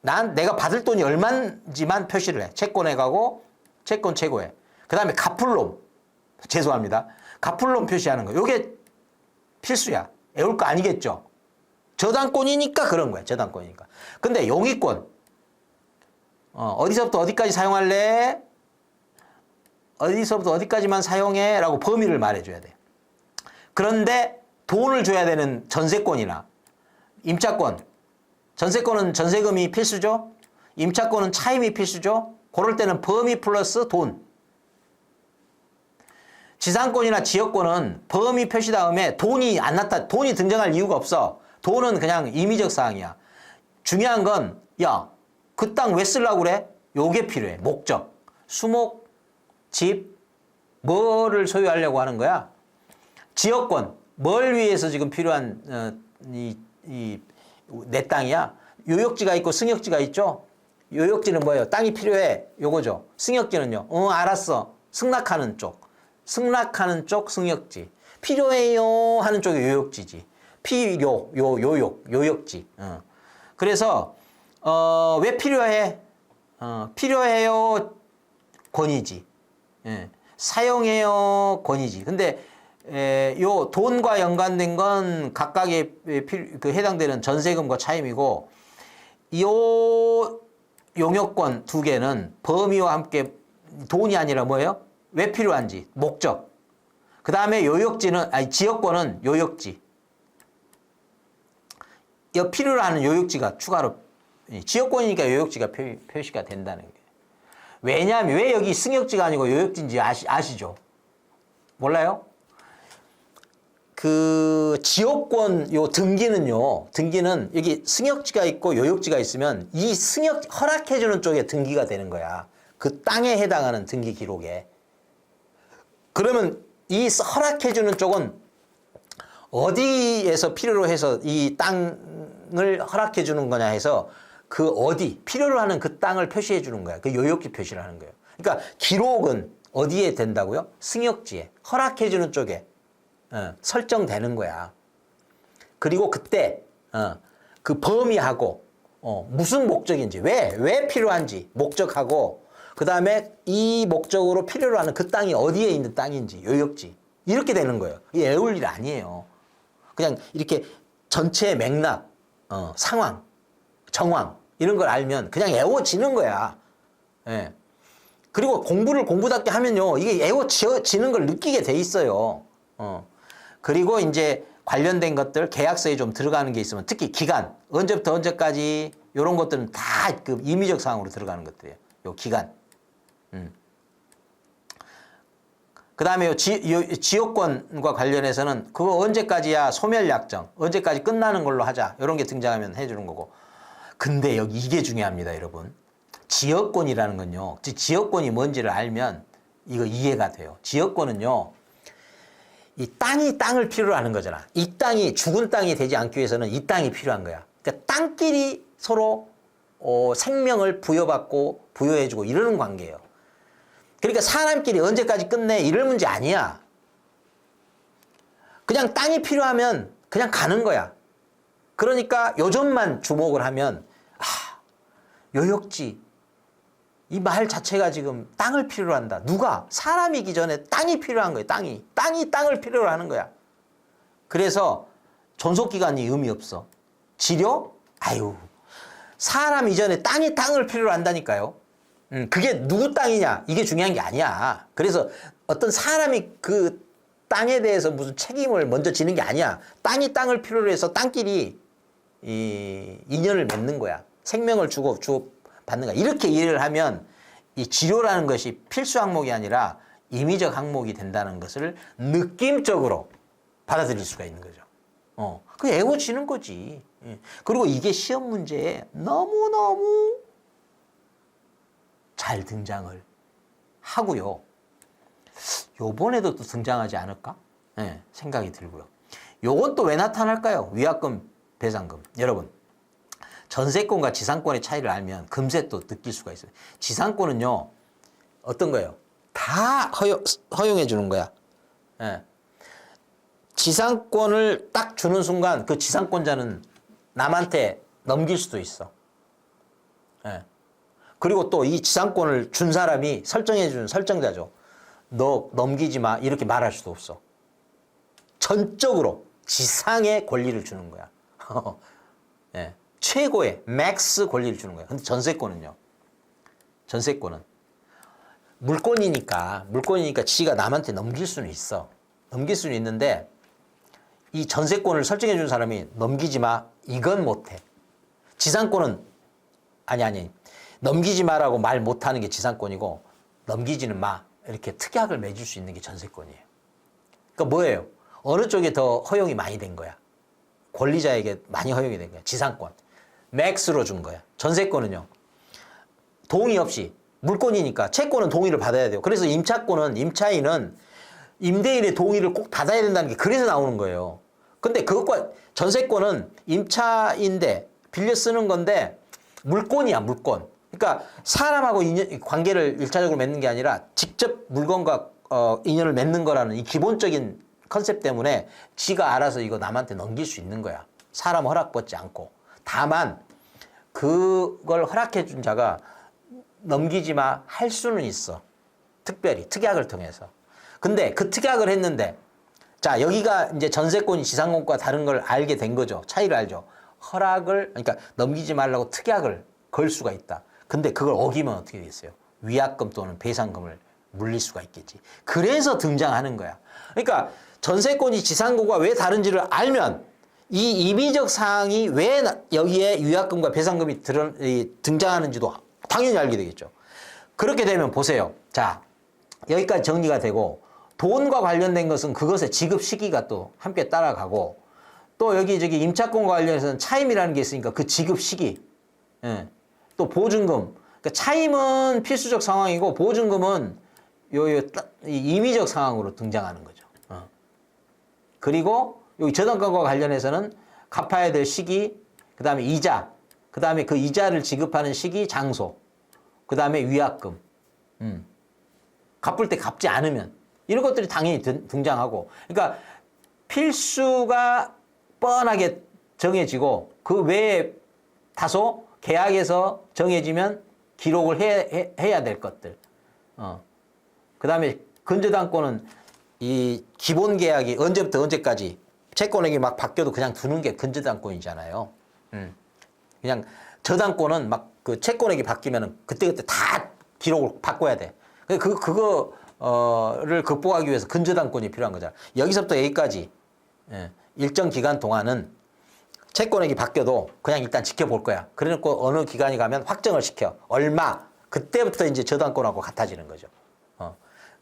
내가 받을 돈이 얼마인지만 표시를 해. 채권에 가고, 채권 최고에. 그 다음에 갚을놈. 죄송합니다. 갚을놈 표시하는 거. 요게 필수야. 애울 거 아니겠죠. 저당권이니까 그런 거야. 저당권이니까. 근데 용의권. 어디서부터 어디까지 사용할래? 어디서부터 어디까지만 사용해? 라고 범위를 말해줘야 돼. 그런데 돈을 줘야 되는 전세권이나 임차권. 전세권은 전세금이 필수죠. 임차권은 차임이 필수죠. 그럴 때는 범위 플러스 돈. 지상권이나 지역권은 범위 표시 다음에 돈이 등장할 이유가 없어. 돈은 그냥 임의적 사항이야. 중요한 건, 야, 그 땅 왜 쓰려고 그래? 요게 필요해. 목적. 수목, 집, 뭐를 소유하려고 하는 거야? 지역권, 뭘 위해서 지금 필요한 내 땅이야? 요역지가 있고 승역지가 있죠? 요역지는 뭐예요? 땅이 필요해. 요거죠. 승역지는요? 알았어. 승낙하는 쪽. 승낙하는 쪽 승역지. 필요해요 하는 쪽이 요역지지. 요역지. 그래서 왜 필요해? 필요해요 권이지. 예. 사용해요 권이지. 근데 요 돈과 연관된 건 각각의 그 해당되는 전세금과 차임이고, 요 용역권 두 개는 범위와 함께 돈이 아니라 뭐예요? 왜 필요한지 목적. 그 다음에 요역지는 지역권은 요역지. 이 필요로 하는 요역지가 추가로 지역권이니까 요역지가 표시가 된다는 거예요. 왜냐하면 왜 여기 승역지가 아니고 요역지인지 아시죠? 몰라요? 그 지역권 요 등기는 여기 승역지가 있고 요역지가 있으면 이 허락해주는 쪽에 등기가 되는 거야. 그 땅에 해당하는 등기 기록에. 그러면 이 허락해주는 쪽은 어디에서 필요로 해서 이 땅을 허락해주는 거냐 해서 그 필요로 하는 그 땅을 표시해 주는 거야. 그 요역지 표시를 하는 거예요. 그러니까 기록은 어디에 된다고요? 승역지에. 허락해주는 쪽에 설정되는 거야. 그리고 그때 그 범위하고 무슨 목적인지 왜 필요한지 목적하고, 그 다음에 이 목적으로 필요로 하는 그 땅이 어디에 있는 땅인지 요역지 이렇게 되는 거예요. 이게 애울 일 아니에요. 그냥 이렇게 전체의 맥락, 상황, 정황 이런 걸 알면 그냥 애워지는 거야. 예. 그리고 공부를 공부답게 하면요 이게 애워지는 걸 느끼게 돼 있어요. 그리고 이제 관련된 것들 계약서에 좀 들어가는 게 있으면 특히 기간 언제부터 언제까지 이런 것들은 다 그 임의적 사항으로 들어가는 것들이에요. 요 기간. 그 다음에 지역권과 관련해서는 그거 언제까지야 소멸약정 언제까지 끝나는 걸로 하자 이런 게 등장하면 해주는 거고. 근데 여기 이게 중요합니다 여러분. 지역권이라는 건요 지역권이 뭔지를 알면 이거 이해가 돼요. 지역권은요 이 땅을 필요로 하는 거잖아. 이 땅이 죽은 땅이 되지 않기 위해서는 이 땅이 필요한 거야. 그러니까 땅끼리 서로 생명을 부여받고 부여해주고 이러는 관계예요. 그러니까 사람끼리 언제까지 끝내 이럴 문제 아니야. 그냥 땅이 필요하면 그냥 가는 거야. 그러니까 요점만 주목을 하면 요역지 이 말 자체가 지금 땅을 필요로 한다. 누가? 사람이기 전에 땅이 필요한 거예요. 땅을 필요로 하는 거야. 그래서 존속기간이 의미 없어. 지료? 사람 이전에 땅을 필요로 한다니까요. 그게 누구 땅이냐 이게 중요한 게 아니야. 그래서 어떤 사람이 그 땅에 대해서 무슨 책임을 먼저 지는 게 아니야. 땅을 필요로 해서 땅끼리 이 인연을 맺는 거야. 생명을 주고 받는 거야. 이렇게 이해를 하면 이 지료라는 것이 필수 항목이 아니라 임의적 항목이 된다는 것을 느낌적으로 받아들일 수가 있는 거죠. 그게 애워지는 거지. 그리고 이게 시험 문제에 너무너무 잘 등장을 하고요. 요번에도 또 등장하지 않을까? 생각이 들고요. 요건 또 왜 나타날까요? 위약금, 배상금. 여러분, 전세권과 지상권의 차이를 알면 금세 또 느낄 수가 있어요. 지상권은요, 어떤 거예요? 다 허용해 주는 거야. 지상권을 딱 주는 순간 그 지상권자는 남한테 넘길 수도 있어. 그리고 또 이 지상권을 준 사람이 설정해 준 설정자죠. 너 넘기지 마 이렇게 말할 수도 없어. 전적으로 지상의 권리를 주는 거야. 최고의 맥스 권리를 주는 거야. 근데 전세권은 물권이니까 지가 남한테 넘길 수는 있어. 넘길 수는 있는데 이 전세권을 설정해 준 사람이 넘기지 마 이건 못해. 지상권은 아니 넘기지 마라고 말 못하는 게 지상권이고 넘기지는 마 이렇게 특약을 맺을 수 있는 게 전세권이에요. 그러니까 뭐예요? 어느 쪽에 더 허용이 많이 된 거야? 권리자에게 많이 허용이 된 거야. 지상권. 맥스로 준 거야. 전세권은요. 동의 없이 물권이니까 채권은 동의를 받아야 돼요. 그래서 임차인은 임대인의 동의를 꼭 받아야 된다는 게 그래서 나오는 거예요. 근데 그것과 전세권은 임차인데 빌려 쓰는 건데 물권이야, 물권. 그러니까 사람하고 관계를 일차적으로 맺는 게 아니라 직접 물건과 인연을 맺는 거라는 이 기본적인 컨셉 때문에 지가 알아서 이거 남한테 넘길 수 있는 거야. 사람 허락받지 않고. 다만 그걸 허락해 준 자가 넘기지 마 할 수는 있어. 특별히 특약을 통해서. 근데 그 특약을 했는데 자, 여기가 이제 전세권이 지상권과 다른 걸 알게 된 거죠. 차이를 알죠. 허락을, 그러니까 넘기지 말라고 특약을 걸 수가 있다. 근데 그걸 어기면 어떻게 되겠어요? 위약금 또는 배상금을 물릴 수가 있겠지. 그래서 등장하는 거야. 그러니까 전세권이 지상권과 왜 다른지를 알면 이 임의적 사항이 왜 여기에 위약금과 배상금이 등장하는지도 당연히 알게 되겠죠. 그렇게 되면 보세요. 자, 여기까지 정리가 되고 돈과 관련된 것은 그것의 지급 시기가 또 함께 따라가고 또 여기 저기 임차권과 관련해서는 차임이라는 게 있으니까 그 지급 시기, 예. 또 보증금. 그러니까 차임은 필수적 상황이고 보증금은 임의적 상황으로 등장하는 거죠. 그리고 여기 저당권과 관련해서는 갚아야 될 시기, 그 다음에 이자, 그 다음에 그 이자를 지급하는 시기, 장소, 그 다음에 위약금. 갚을 때 갚지 않으면 이런 것들이 당연히 등장하고, 그러니까 필수가 뻔하게 정해지고 그 외에 다소 계약에서 정해지면 기록을 해야 될 것들. 그 다음에 근저당권은 이 기본 계약이 언제부터 언제까지 채권액이 막 바뀌어도 그냥 두는 게 근저당권이잖아요. 그냥 저당권은 막 그 채권액이 바뀌면은 그때그때 다 기록을 바꿔야 돼. 그거를 극복하기 위해서 근저당권이 필요한 거잖아. 여기서부터 여기까지 일정 기간 동안은 채권액이 바뀌어도 그냥 일단 지켜볼 거야. 그래놓고 어느 기간이 가면 확정을 시켜. 얼마. 그때부터 이제 저당권하고 같아지는 거죠.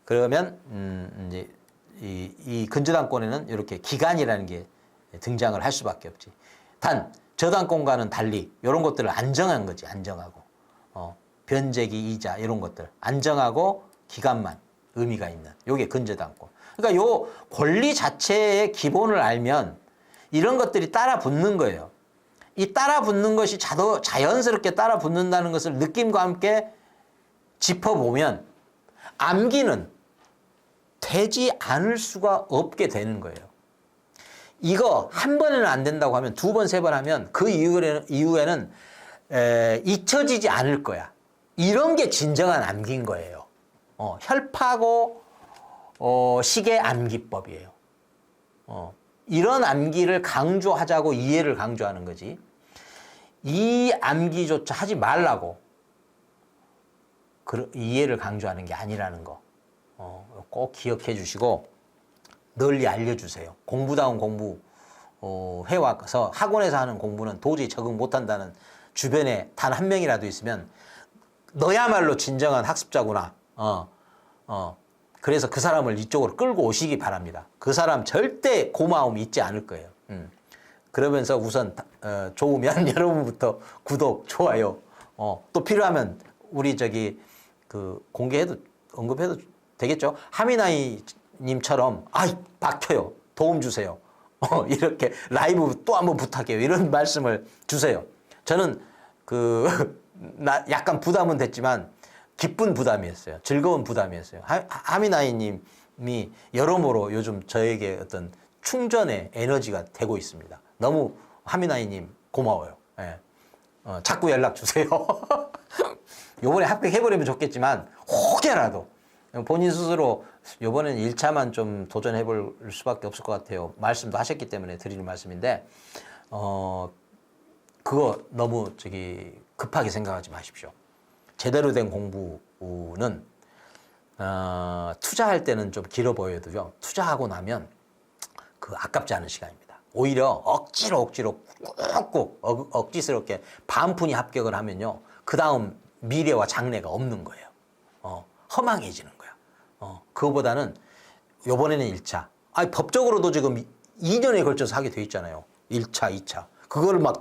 그러면 이제 이 근저당권에는 이렇게 기간이라는 게 등장을 할 수밖에 없지. 단 저당권과는 달리 이런 것들을 안정한 거지. 안정하고 변제기, 이자 이런 것들 안정하고 기간만 의미가 있는 요게 근저당권. 그러니까 요 권리 자체의 기본을 알면 이런 것들이 따라 붙는 거예요. 이 따라 붙는 것이 자연스럽게 따라 붙는다는 것을 느낌과 함께 짚어보면 암기는 되지 않을 수가 없게 되는 거예요. 이거 한 번에는 안 된다고 하면 두 번, 세 번 하면 그 이후에는 잊혀지지 않을 거야. 이런 게 진정한 암기인 거예요. 혈파고 식의 암기법이에요. 이런 암기를 강조하자고 이해를 강조하는 거지. 이 암기조차 하지 말라고 이해를 강조하는 게 아니라는 거. 꼭 기억해 주시고 널리 알려주세요. 공부다운 공부 해와서 학원에서 하는 공부는 도저히 적응 못한다는 주변에 단 한 명이라도 있으면 너야말로 진정한 학습자구나. 그래서 그 사람을 이쪽으로 끌고 오시기 바랍니다. 그 사람 절대 고마움 잊지 않을 거예요. 그러면서 우선 좋으면 여러분부터 구독, 좋아요. 또 필요하면 우리 저기 그 공개해도 언급해도 되겠죠. 하미나이 님처럼 막혀요. 도움 주세요. 이렇게 라이브 또 한번 부탁해요. 이런 말씀을 주세요. 저는 약간 부담은 됐지만 기쁜 부담이었어요. 즐거운 부담이었어요. 하미나이 님이 여러모로 요즘 저에게 어떤 충전의 에너지가 되고 있습니다. 너무 하미나이 님 고마워요. 예. 자꾸 연락 주세요. 요번에 합격해버리면 좋겠지만 혹여라도 본인 스스로 요번엔 1차만 좀 도전해 볼 수밖에 없을 것 같아요. 말씀도 하셨기 때문에 드리는 말씀인데 그거 너무 급하게 생각하지 마십시오. 제대로 된 공부는 투자할 때는 좀 길어 보여도요. 투자하고 나면 아깝지 않은 시간입니다. 오히려 억지로 꾹꾹 억지스럽게 반푼이 합격을 하면요. 그 다음 미래와 장래가 없는 거예요. 허망해지는 거야. 그거보다는 요번에는 1차. 법적으로도 지금 2년에 걸쳐서 하게 돼 있잖아요. 1차, 2차. 그걸 막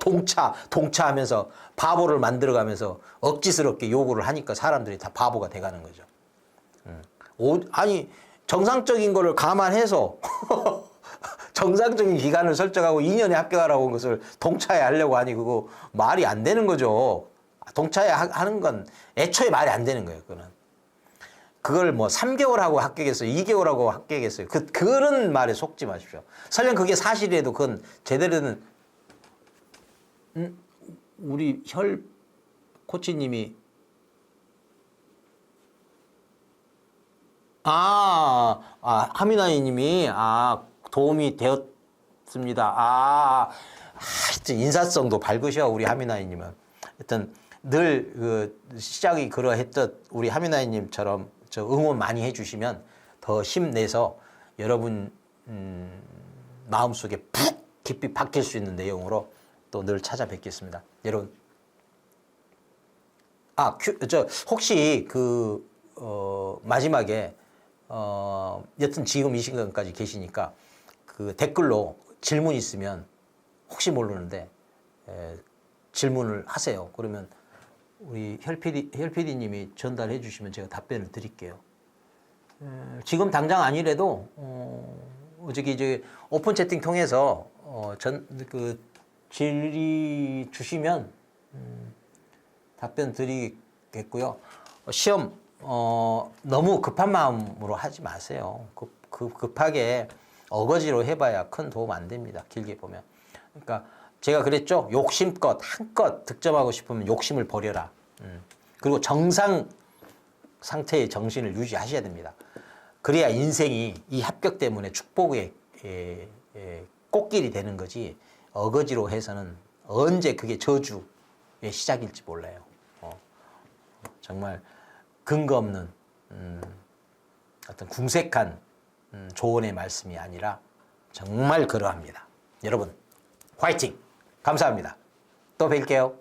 동차하면서 바보를 만들어가면서 억지스럽게 요구를 하니까 사람들이 다 바보가 돼가는 거죠. 정상적인 거를 감안해서 정상적인 기간을 설정하고 2년에 합격하라고 한 것을 동차에 하려고 하니 그거 말이 안 되는 거죠. 동차에 하는 건 애초에 말이 안 되는 거예요. 그걸 뭐 3개월 하고 합격했어요. 2개월 하고 합격했어요. 그런 말에 속지 마십시오. 설령 그게 사실이라도 그건 제대로 된 우리 혈 코치님이 하미나이 님이, 도움이 되었습니다. 하여튼 인사성도 밝으셔, 우리 하미나이 님은. 하여튼 늘 시작이 그러했던 우리 하미나이 님처럼 응원 많이 해주시면 더 힘내서 여러분, 마음속에 푹 깊이 박힐 수 있는 내용으로 또 늘 찾아뵙겠습니다. 여러분. 혹시 마지막에, 여튼 지금 이 시간까지 계시니까 댓글로 질문 있으면 혹시 모르는데, 질문을 하세요. 그러면 우리 혈 PD님이 전달해 주시면 제가 답변을 드릴게요. 지금 당장 아니래도, 저기 오픈 채팅 통해서, 질의 주시면, 답변 드리겠고요. 시험 너무 급한 마음으로 하지 마세요. 급하게 어거지로 해봐야 큰 도움 안 됩니다. 길게 보면. 그러니까 제가 그랬죠. 욕심껏 한껏 득점하고 싶으면 욕심을 버려라. 그리고 정상 상태의 정신을 유지하셔야 됩니다. 그래야 인생이 이 합격 때문에 축복의 꽃길이 되는 거지, 어거지로 해서는 언제 그게 저주의 시작일지 몰라요. 정말 근거 없는 어떤 궁색한 조언의 말씀이 아니라 정말 그러합니다. 여러분 화이팅! 감사합니다. 또 뵐게요.